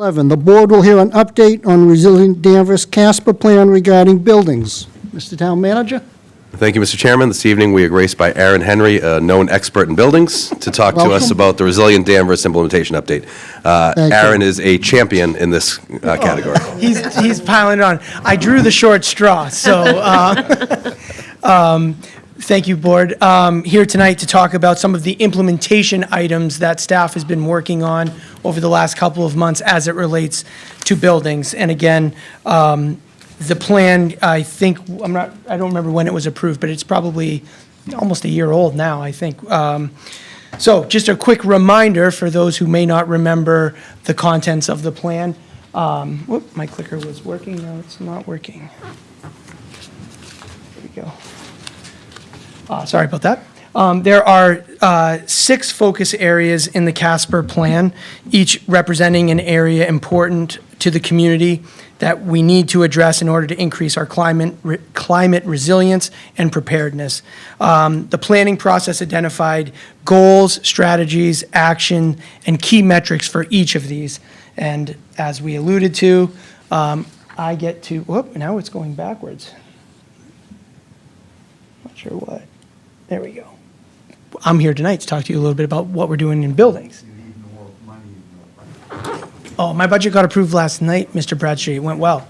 11, the board will hear an update on Resilient Danvers Casper plan regarding buildings. Mr. Town Manager? Thank you, Mr. Chairman. This evening, we are graced by Aaron Henry, a known expert in buildings, to talk to us Welcome. about the Resilient Danvers implementation update. Thank you. Aaron is a champion in this category. He's piling it on. I drew the short straw, so thank you, Board. Here tonight to talk about some of the implementation items that staff has been working on over the last couple of months as it relates to buildings. And again, the plan, I think, I don't remember when it was approved, but it's probably almost a year old now, I think. So just a quick reminder for those who may not remember the contents of the plan. Whoop, my clicker was working, now it's not working. There we go. Sorry about that. There are 6 focus areas in the Casper plan, each representing an area important to the community that we need to address in order to increase our climate resilience and preparedness. The planning process identified goals, strategies, action, and key metrics for each of these. And as we alluded to, I get to, whoop, now it's going backwards. Not sure what. There we go. I'm here tonight to talk to you a little bit about what we're doing in buildings. Oh, my budget got approved last night, Mr. Bradstreet. It went well.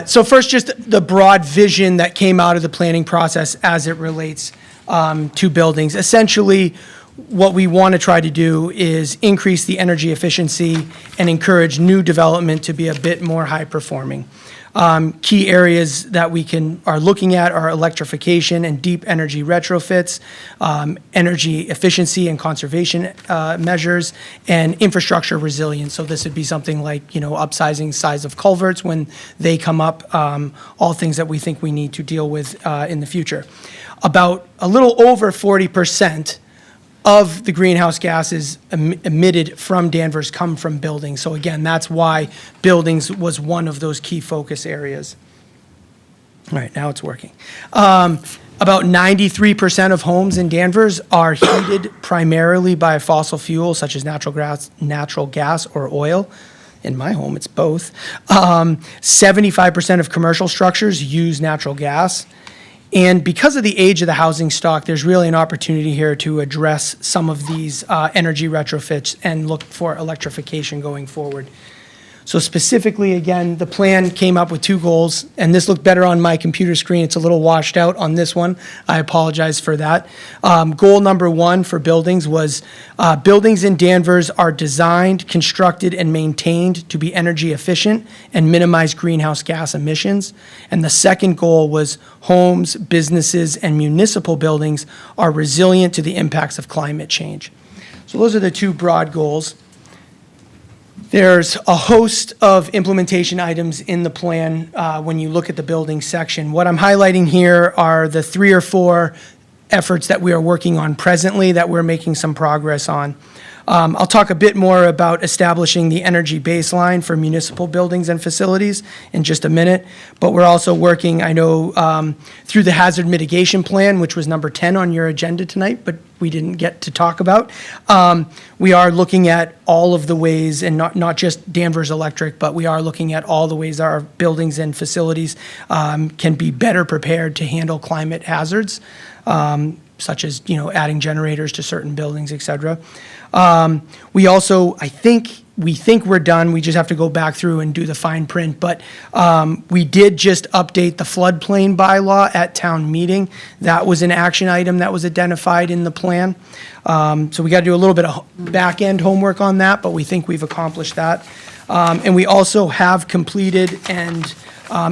So first, just the broad vision that came out of the planning process as it relates to buildings. Essentially, what we want to try to do is increase the energy efficiency and encourage new development to be a bit more high-performing. Key areas that we are looking at are electrification and deep energy retrofits, energy efficiency and conservation measures, and infrastructure resilience. So this would be something like, upsizing size of culverts when they come up, all things that we think we need to deal with in the future. About a little over 40% of the greenhouse gases emitted from Danvers come from buildings. So again, that's why buildings was one of those key focus areas. All right, now it's working. About 93% of homes in Danvers are heated primarily by fossil fuels such as natural gas or oil. In my home, it's both. 75% of commercial structures use natural gas. And because of the age of the housing stock, there's really an opportunity here to address some of these energy retrofits and look for electrification going forward. So specifically, again, the plan came up with 2 goals, and this looked better on my computer screen. It's a little washed out on this one. I apologize for that. Goal number 1 for buildings was buildings in Danvers are designed, constructed, and maintained to be energy efficient and minimize greenhouse gas emissions. And the second goal was homes, businesses, and municipal buildings are resilient to the impacts of climate change. So those are the 2 broad goals. There's a host of implementation items in the plan when you look at the building section. What I'm highlighting here are the 3 or 4 efforts that we are working on presently that we're making some progress on. I'll talk a bit more about establishing the energy baseline for municipal buildings and facilities in just a minute, but we're also working, I know, through the hazard mitigation plan, which was number 10 on your agenda tonight, but we didn't get to talk about. We are looking at all of the ways, and not just Danvers Electric, but we are looking at all the ways our buildings and facilities can be better prepared to handle climate hazards, such as, adding generators to certain buildings, et cetera. We also, we think we're done. We just have to go back through and do the fine print. But we did just update the floodplain bylaw at town meeting. That was an action item that was identified in the plan. So we got to do a little bit of back-end homework on that, but we think we've accomplished that. And we also have completed and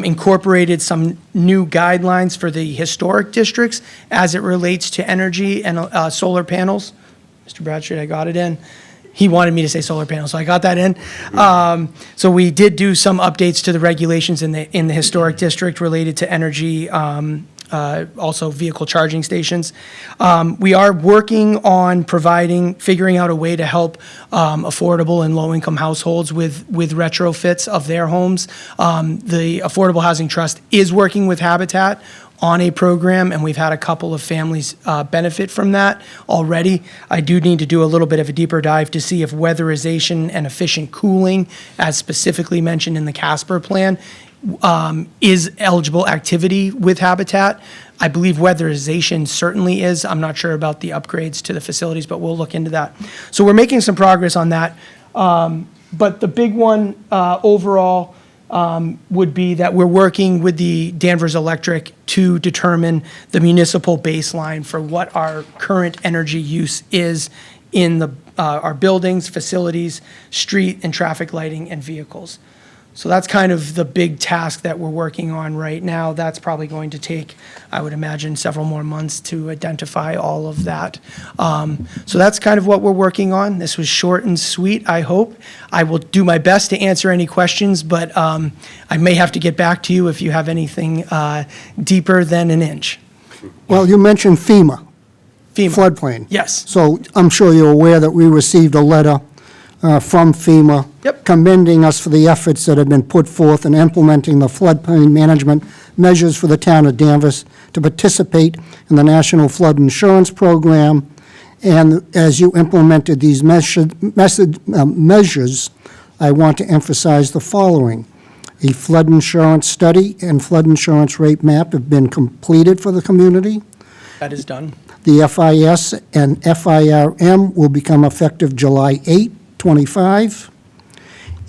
incorporated some new guidelines for the historic districts as it relates to energy and solar panels. Mr. Bradstreet, I got it in. He wanted me to say solar panels, so I got that in. So we did do some updates to the regulations in the historic district related to energy, also vehicle charging stations. We are working on figuring out a way to help affordable and low-income households with retrofits of their homes. The Affordable Housing Trust is working with Habitat on a program, and we've had a couple of families benefit from that already. I do need to do a little bit of a deeper dive to see if weatherization and efficient cooling, as specifically mentioned in the Casper plan, is eligible activity with Habitat. I believe weatherization certainly is. I'm not sure about the upgrades to the facilities, but we'll look into that. So we're making some progress on that. But the big one overall would be that we're working with the Danvers Electric to determine the municipal baseline for what our current energy use is in our buildings, facilities, street and traffic lighting, and vehicles. So that's kind of the big task that we're working on right now. That's probably going to take, I would imagine, several more months to identify all of that. So that's kind of what we're working on. This was short and sweet, I hope. I will do my best to answer any questions, but I may have to get back to you if you have anything deeper than an inch. Well, you mentioned FEMA. FEMA. Floodplain. Yes. So I'm sure you're aware that we received a letter from FEMA commending us for the efforts that have been put forth in implementing the floodplain management measures for the town of Danvers to participate in the National Flood Insurance Program. And as you implemented these measures, I want to emphasize the following. A flood insurance study and flood insurance rate map have been completed for the community. That is done. The FIS and FIRM will become effective July 8, 25.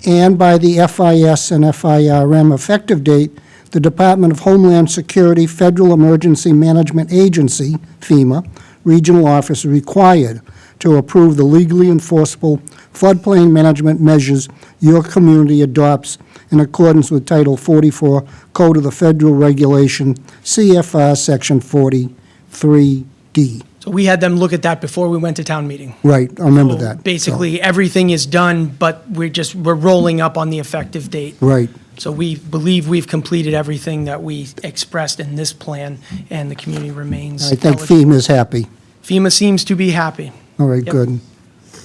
And by the FIS and FIRM effective date, the Department of Homeland Security Federal Emergency Management Agency, FEMA, regional office is required to approve the legally enforceable floodplain management measures your community adopts in accordance with Title 44 Code of the Federal Regulation, CFR Section 43D. So we had them look at that before we went to town meeting. Right, I remember So that. Basically, everything is done, but we're rolling up on the effective date. Right. So we believe we've completed everything that we expressed in this plan, and the community remains I think eligible. FEMA is happy. FEMA seems to be happy. All right, Yep. good.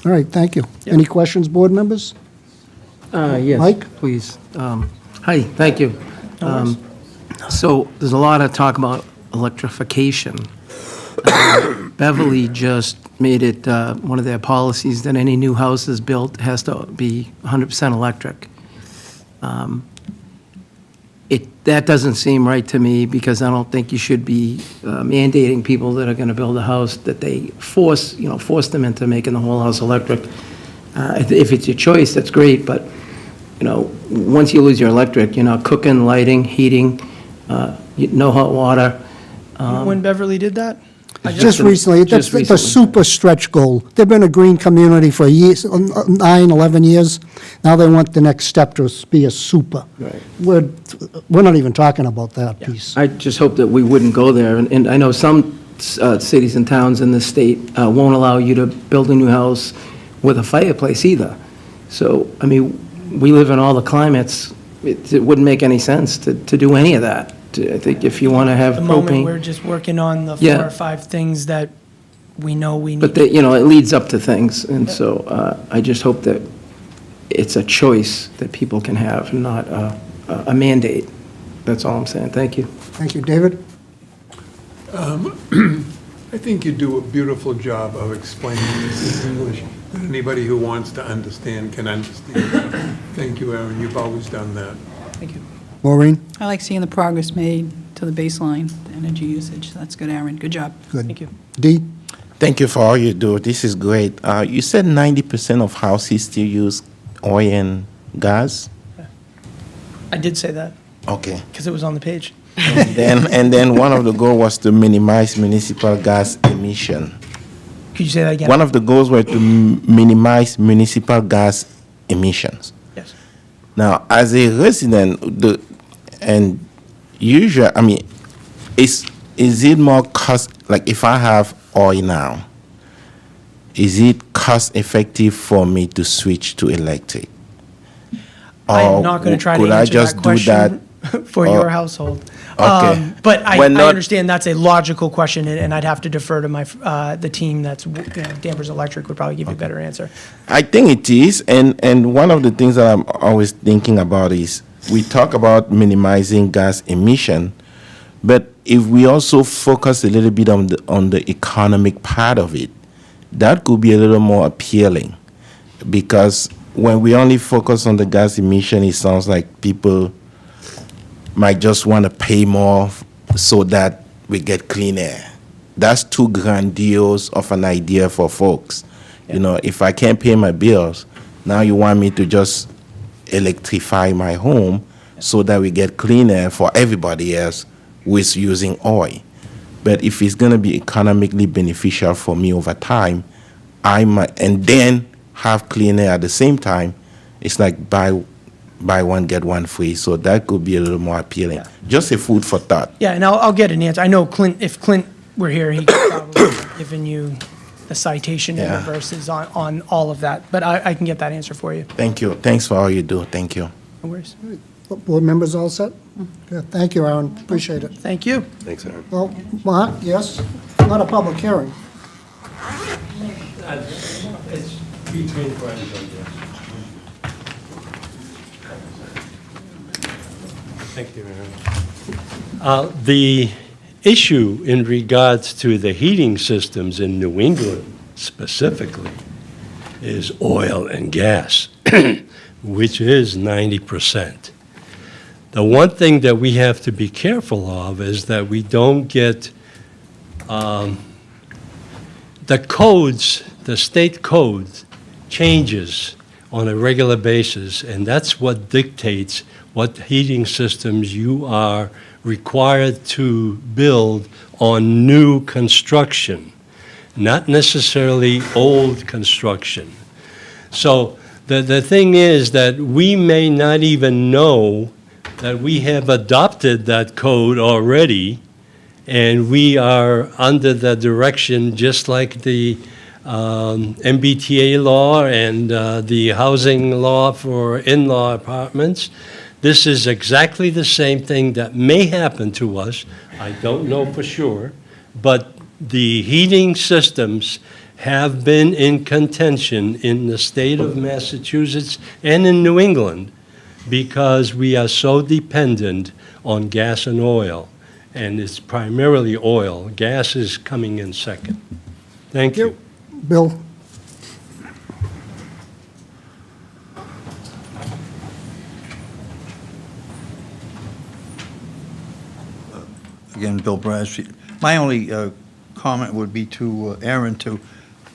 All right, thank you. Any questions, board members? Yes. Mike? Please. Hi, thank you. So there's a lot of talk about electrification. Beverly just made it one of their policies that any new house is built has to be 100% electric. That doesn't seem right to me, because I don't think you should be mandating people that are going to build a house that they force them into making the whole house electric. If it's your choice, that's great, but, once you lose your electric, you're not cooking, lighting, heating, no hot water. When Beverly did that? Just recently, that's the super stretch goal. They've been a green community for years, 9, 11 years. Now they want the next step to be a super. Right. We're not even talking about that piece. I just hope that we wouldn't go there, and I know some cities and towns in the state won't allow you to build a new house with a fireplace either. So, I mean, we live in all the climates. It wouldn't make any sense to do any of that. I think if you want to have At the moment, propane. we're just working on the Yeah. 4 or 5 things that we know we need. But, it leads up to things, and so I just hope that it's a choice that people can have, not a mandate. That's all I'm saying. Thank you. Thank you. David? I think you do a beautiful job of explaining this in English that anybody who wants to understand can understand. Thank you, Aaron. You've always done that. Thank you. Maureen? I like seeing the progress made to the baseline, the energy usage. That's good, Aaron. Good job. Good. Thank you. D? Thank you for all you do. This is great. You said 90% of houses still use oil and gas? I did say that, Okay. because it was on the page. And then one of the goals was to minimize municipal gas emission. Could you say that again? One of the goals were to minimize municipal gas emissions. Yes. Now, as a resident, is it more cost, like if I have oil now, is it cost effective for me to switch to electric? I'm not going to try to could I answer just that do that? question for your household. Okay. But I When not- understand that's a logical question, and I'd have to defer to the team that's, Danvers Electric would probably give you a better answer. I think it is, and one of the things that I'm always thinking about is we talk about minimizing gas emission, But if we also focus a little bit on the economic part of it, that could be a little more appealing. Because when we only focus on the gas emission, it sounds like people might just want to pay more so that we get clean air. That's too grandiose of an idea for folks. You know, if I can't pay my bills, now you want me to just electrify my home so that we get clean air for everybody else who is using oil. But if it's going to be economically beneficial for me over time, I might, and then have clean air at the same time, it's like buy one, get one free. So that could be a little more appealing. Yeah. Just a food for thought. Yeah, and I'll get an answer. I know Clint, if Clint were here, he could probably have given you the citation and the Yeah. verses on all of that, but I can get that answer for you. Thank you. Thanks for all you do. Thank you. No worries. Board members all set? Yeah, thank you, Aaron, appreciate it. Thank you. Thanks, Aaron. Well, Mark, yes? Not a public hearing. It's between friends, I guess. Thank you, Aaron. The issue in regards to the heating systems in New England specifically is oil and gas, which is 90%. The one thing that we have to be careful of is that we don't get the codes, the state codes changes on a regular basis, and that's what dictates what heating systems you are required to build on new construction, not necessarily old construction. So the thing is that we may not even know that we have adopted that code already, and we are under the direction, just like the MBTA law and the housing law for in-law apartments. This is exactly the same thing that may happen to us. I don't know for sure, but the heating systems have been in contention in the state of Massachusetts and in New England because we are so dependent on gas and oil, and it's primarily oil. Gas is coming in second. Thank you. Bill? Again, Bill Bradstreet. My only comment would be to Aaron to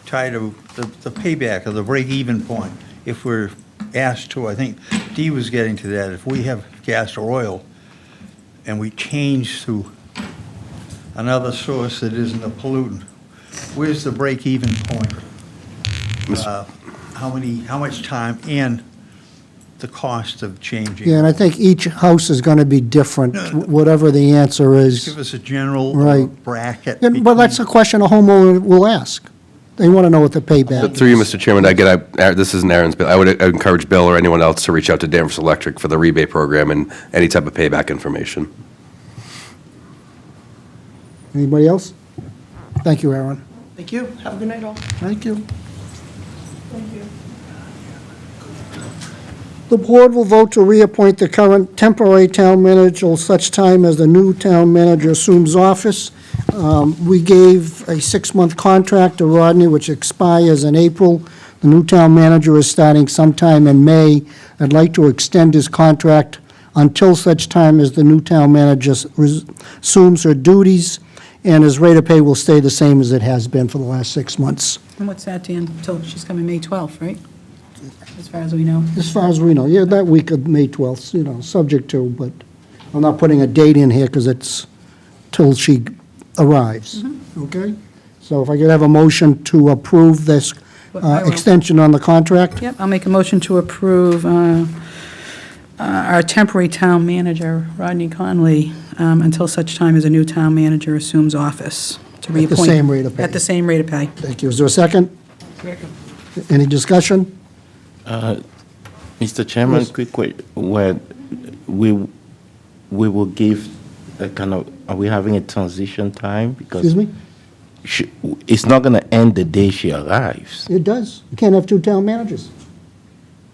try to, the payback or the break-even point, if we're asked to, I think Dee was getting to that, if we have gas or oil and we change to another source that isn't a pollutant, where's the break-even point? How much time and the cost of changing? Yeah, and I think each house is going to be different, whatever the answer is. Give us a general Right. bracket. Yeah, but that's a question a homeowner will ask. They want to know what the payback is. Through you, Mr. Chairman, this isn't Aaron's bill. I would encourage Bill or anyone else to reach out to Danvers Electric for the rebate program and any type of payback information. Anybody else? Thank you, Aaron. Thank you. Have a good night, all. Thank you. The board will vote to reappoint the current temporary town manager till such time as the new town manager assumes office. We gave a 6-month contract to Rodney, which expires in April. The new town manager is starting sometime in May. I'd like to extend his contract until such time as the new town manager assumes her duties, and his rate of pay will stay the same as it has been for the last 6 months. And what's that, Dan? Till she's coming May 12th, right? As far as we know. As far as we know, yeah, that week of May 12th, you know, subject to, but I'm not putting a date in here because it's till she arrives, okay? So if I could have a motion to approve this I will. extension on the contract? Yep, I'll make a motion to approve our temporary town manager, Rodney Conley, until such time as a new town manager assumes office. To At the reappoint. same rate of pay. At the same rate of pay. Thank you. Is there a second? Any discussion? Mr. Chairman, Yes. quick, where we will give a kind of, are we having a transition time? Because Excuse me? It's not going to end the day she arrives. It does. You can't have two town managers.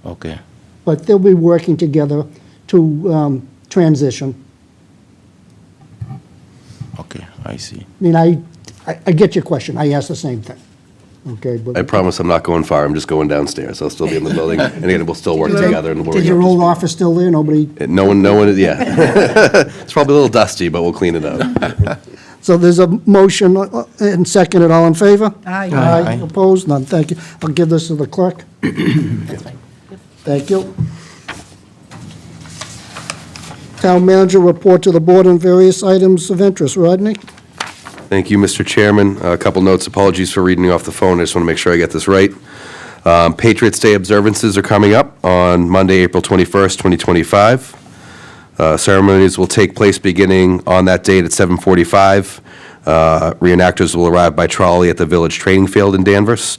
Okay. But they'll be working together to transition. I see. I mean, I get your question. I asked the same thing. Okay, but. I promise I'm not going far. I'm just going downstairs. I'll still be in the building, and again, we'll still work together. And we'll Is your old office still there? Nobody? No one, yeah. It's probably a little dusty, but we'll clean it up. So there's a motion and seconded. All in favor? Aye. Aye. Opposed? None. Thank you. I'll give this to the clerk. Thank you. Town manager report to the board on various items of interest. Rodney? Thank you, Mr. Chairman. A couple notes. Apologies for reading off the phone. I just want to make sure I get this right. Patriots' Day observances are coming up on Monday, April 21st, 2025. Ceremonies will take place beginning on that date at 7:45. Reenactors will arrive by trolley at the Village Training Field in Danvers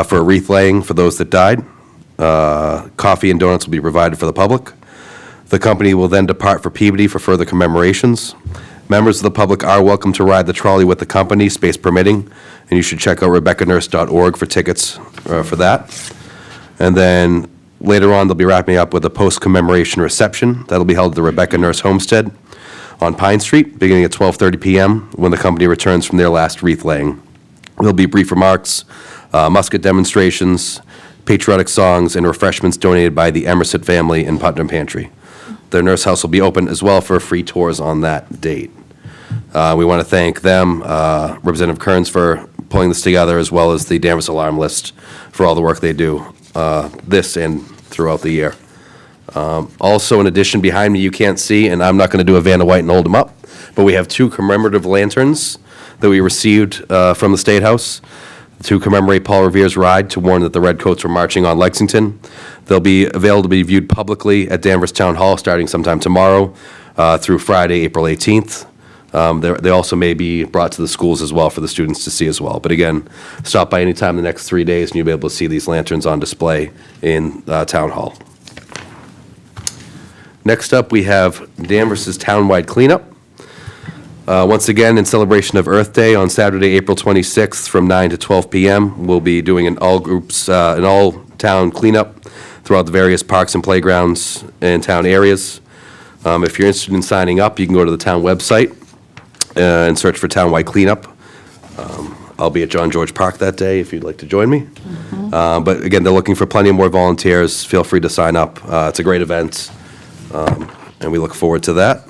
for a wreath laying for those that died. Coffee and donuts will be provided for the public. The company will then depart for Peabody for further commemorations. Members of the public are welcome to ride the trolley with the company, space permitting, and you should check out RebeccaNurse.org for tickets for that. And then later on, they'll be wrapping up with a post-commemoration reception that'll be held at the Rebecca Nurse Homestead on Pine Street, beginning at 12:30 p.m. when the company returns from their last wreath laying. There'll be brief remarks, musket demonstrations, patriotic songs, and refreshments donated by the Emerson family and Putnam Pantry. Their nurse house will be open as well for free tours on that date. We want to thank them, Representative Kearns, for pulling this together, as well as the Danvers Alarm List for all the work they do this and throughout the year. Also, in addition, behind me, you can't see, and I'm not going to do a Vanna White and hold them up, but we have 2 commemorative lanterns that we received from the State House to commemorate Paul Revere's ride to warn that the Redcoats were marching on Lexington. They'll be available to be viewed publicly at Danvers Town Hall starting sometime tomorrow through Friday, April 18th. They also may be brought to the schools as well for the students to see as well. But again, stop by any time in the next 3 days, and you'll be able to see these lanterns on display in Town Hall. Next up, we have Danvers' townwide cleanup. Once again, in celebration of Earth Day on Saturday, April 26th, from 9 to 12 p.m., we'll be doing an all-town cleanup throughout the various parks and playgrounds and town areas. If you're interested in signing up, you can go to the town website and search for Townwide Cleanup. I'll be at John George Park that day if you'd like to join me. But again, they're looking for plenty more volunteers. Feel free to sign up. It's a great event, and we look forward to that.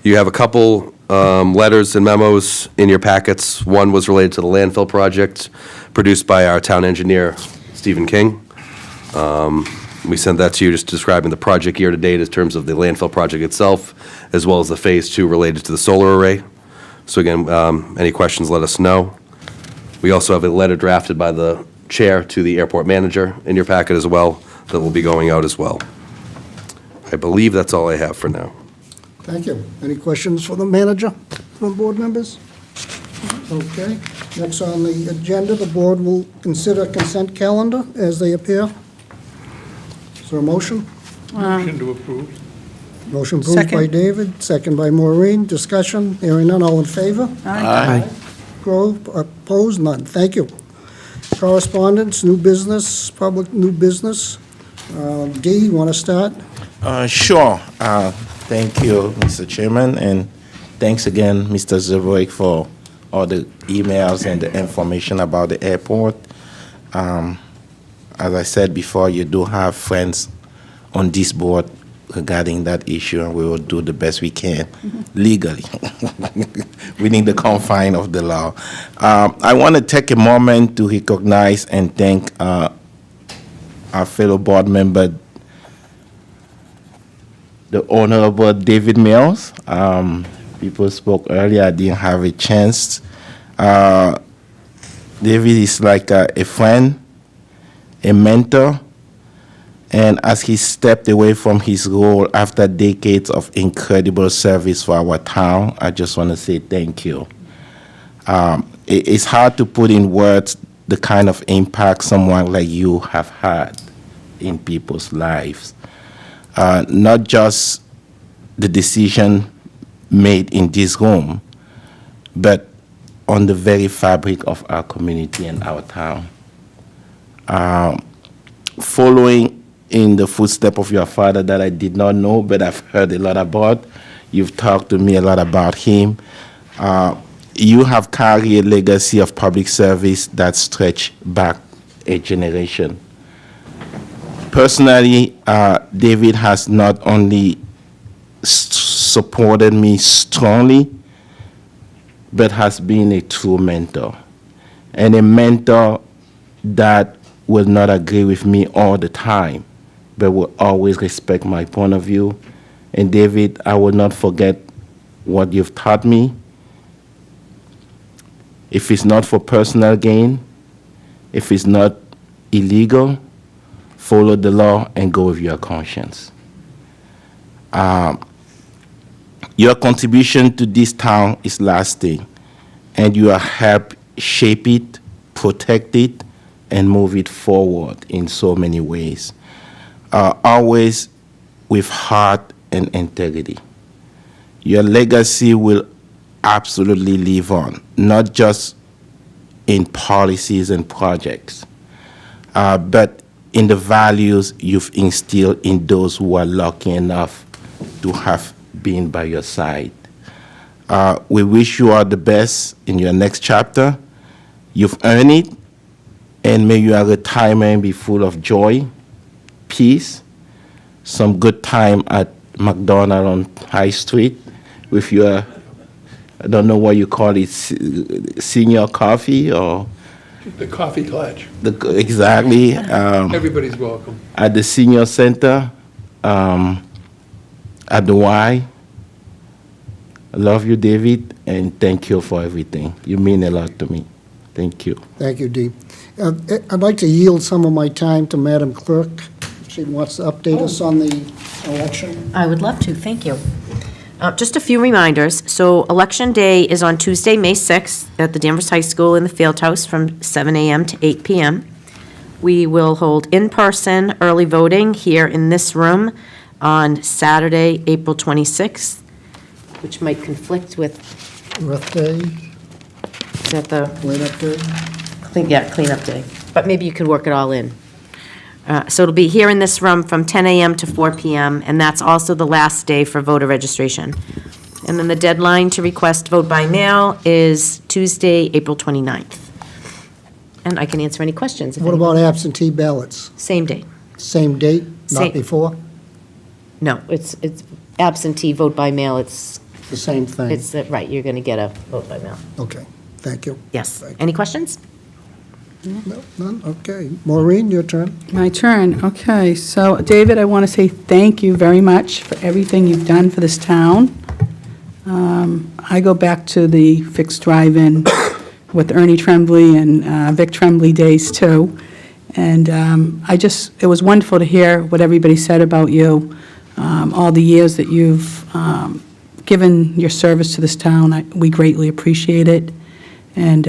You have a couple letters and memos in your packets. One was related to the landfill project produced by our town engineer, Stephen King. We sent that to you just describing the project year-to-date in terms of the landfill project itself, as well as the Phase 2 related to the solar array. So again, any questions, let us know. We also have a letter drafted by the chair to the airport manager in your packet as well that will be going out as well. I believe that's all I have for now. Thank you. Any questions for the manager from board members? Okay. Next on the agenda, the board will consider consent calendar as they appear. Is there a motion? Motion to approve. Motion approved by Second. David, second by Maureen. Discussion, hearing none, all in favor? Aye. Opposed, none. Thank you. Correspondence, new business, public new business. D, you want to start? Sure. Thank you, Mr. Chairman, and thanks again, Mr. Zavoik, for all the emails and the information about the airport. As I said before, you do have friends on this board regarding that issue, and we will do the best we can legally, within the confine of the law. I want to take a moment to recognize and thank our fellow board member, the Honorable David Mills. People spoke earlier, I didn't have a chance. David is like a friend, a mentor, and as he stepped away from his role after decades of incredible service for our town, I just want to say thank you. It's hard to put in words the kind of impact someone like you have had in people's lives. Not just the decision made in this room, but on the very fabric of our community and our town. Following in the footsteps of your father that I did not know, but I've heard a lot about, You've talked to me a lot about him. You have carried a legacy of public service that stretch back a generation. Personally, David has not only supported me strongly, but has been a true mentor, and a mentor that will not agree with me all the time, but will always respect my point of view. And David, I will not forget what you've taught me. If it's not for personal gain, if it's not illegal, follow the law and go with your conscience. Your contribution to this town is lasting, and you have helped shape it, protect it, and move it forward in so many ways, always with heart and integrity. Your legacy will absolutely live on, not just in policies and projects, but in the values you've instilled in those who are lucky enough to have been by your side. We wish you all the best in your next chapter. You've earned it, and may your retirement be full of joy, peace, some good time at McDonald's on High Street with your, I don't know what you call it, senior coffee or? The coffee clutch. Exactly. Everybody's welcome. At the senior center, at the Y. I love you, David, and thank you for everything. You mean a lot to me. Thank you. Thank you, Dee. I'd like to yield some of my time to Madam Clerk. If she wants to update us on the election. I would love to, thank you. Just a few reminders. So Election Day is on Tuesday, May 6th, at the Danvers High School in the Field House from 7 a.m. to 8 p.m. We will hold in-person early voting here in this room on Saturday, April 26th, which might conflict with, Earth Day, is that the, cleanup day. cleanup day. But maybe you could work it all in. So it'll be here in this room from 10 a.m. to 4 p.m., and that's also the last day for voter registration. And then the deadline to request vote by mail is Tuesday, April 29th. And I can answer any questions. if What anyone- about absentee ballots? Same day. Same date, not Same. before? No, it's absentee vote by mail, it's, The same thing? right, you're going to get a vote by mail. Okay, thank you. Yes. Thank you. Any questions? No, none, okay. Maureen, your turn. My turn, okay. So, David, I want to say thank you very much for everything you've done for this town. I go back to the fixed drive-in with Ernie Tremblay and Vic Tremblay days, too. And it was wonderful to hear what everybody said about you, all the years that you've given your service to this town. We greatly appreciate it. And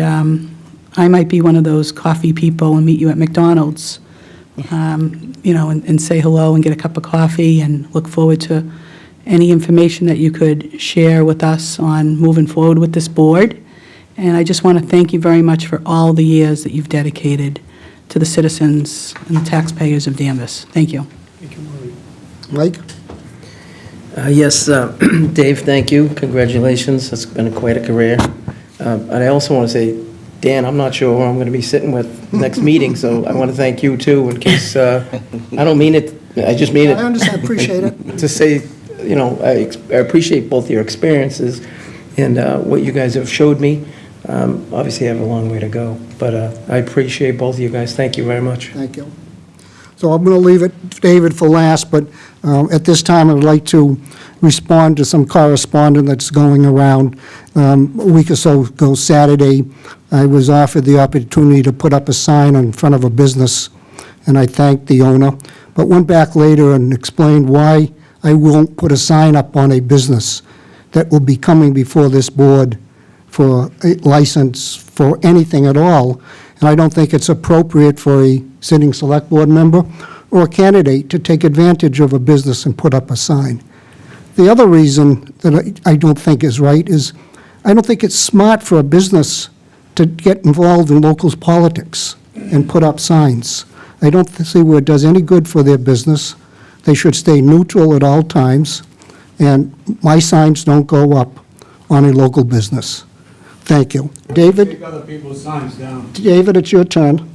I might be one of those coffee people and meet you at McDonald's, and say hello and get a cup of coffee, and look forward to any information that you could share with us on moving forward with this board. And I just want to thank you very much for all the years that you've dedicated to the citizens and the taxpayers of Danvers. Thank you. Thank you, Maureen. Mike? Yes, Dave, thank you. Congratulations. It's been quite a career. And I also want to say, Dan, I'm not sure who I'm going to be sitting with next meeting, so I want to thank you, too, in case, I don't mean it, I just mean it. I understand, appreciate it. To say, I appreciate both your experiences and what you guys have showed me. Obviously, I have a long way to go, but I appreciate both of you guys. Thank you very much. Thank you. So I'm going to leave it, David, for last, but at this time, I would like to respond to some correspondence that's going around. A week or so ago, Saturday, I was offered the opportunity to put up a sign in front of a business, and I thanked the owner, but went back later and explained why I won't put a sign up on a business that will be coming before this board for a license for anything at all. And I don't think it's appropriate for a sitting select board member or a candidate to take advantage of a business and put up a sign. The other reason that I don't think is right is I don't think it's smart for a business to get involved in local politics and put up signs. I don't see where it does any good for their business. They should stay neutral at all times and my signs don't go up on a local business. Thank you. David? Take other people's signs down. David, it's your turn.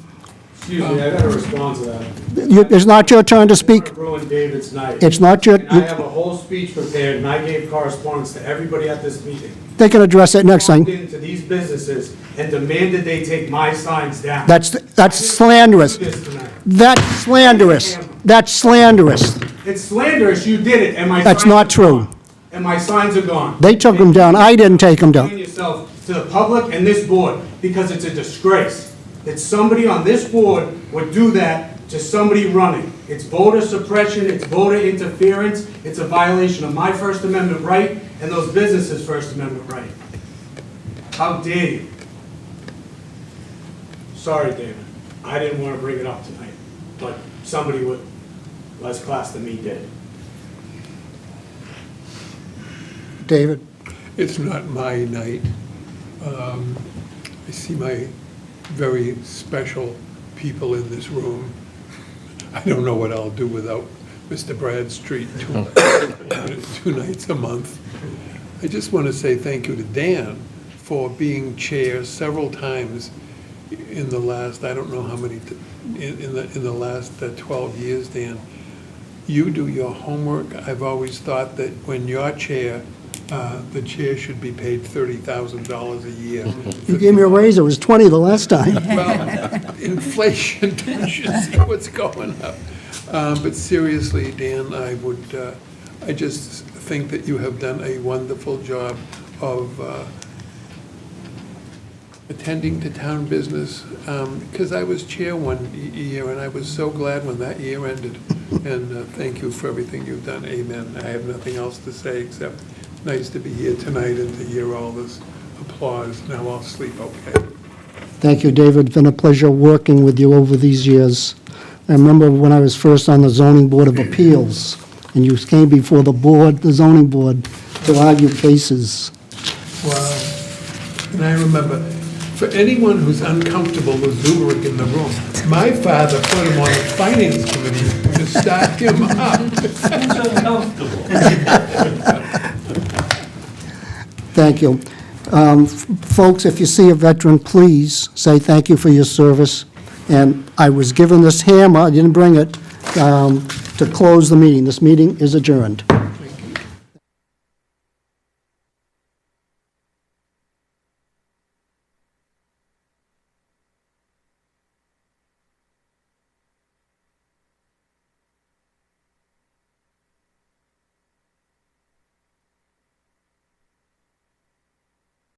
Excuse me, I gotta respond to that. It's not your turn to speak. Ruined David's night. It's not your, And I have a whole speech prepared, and I gave correspondence to everybody at this meeting. they can address it next Walked time. into these businesses and demanded they take my signs down. That's slanderous. I didn't do this tonight. That's slanderous. That's slanderous. It's slanderous, you did it, and my signs That's not are true. gone. And my signs are gone. They took them down. I didn't take them down. Explain yourself to the public and this board, because it's a disgrace that somebody on this board would do that to somebody running. It's voter suppression, it's voter interference, it's a violation of my First Amendment right and those businesses' First Amendment right. How dare you? Sorry, David, I didn't want to bring it up tonight, but somebody with less class than me did. David? It's not my night. I see my very special people in this room. I don't know what I'll do without Mr. Bradstreet two nights a month. I just want to say thank you to Dan for being chair several times in the last, I don't know how many, in the last 12 years, Dan. You do your homework. I've always thought that when you're chair, the chair should be paid $30,000 a year. You gave me a raise, it was 20 the last time. Well, inflation, don't you see what's going up? But seriously, Dan, I just think that you have done a wonderful job of attending to town business, because I was chair one year, and I was so glad when that year ended. And thank you for everything you've done. Amen. I have nothing else to say except nice to be here tonight and to hear all this applause. Now I'll sleep okay. Thank you, David. It's been a pleasure working with you over these years. I remember when I was first on the Zoning Board of Appeals, and you came before the zoning board, to argue cases. Wow. And I remember, for anyone who's uncomfortable with Zurich in the room, my father put him on the finance committee to start him up. Thank you. Folks, if you see a veteran, please say thank you for your service. And I was given this hammer, I didn't bring it, to close the meeting. This meeting is adjourned.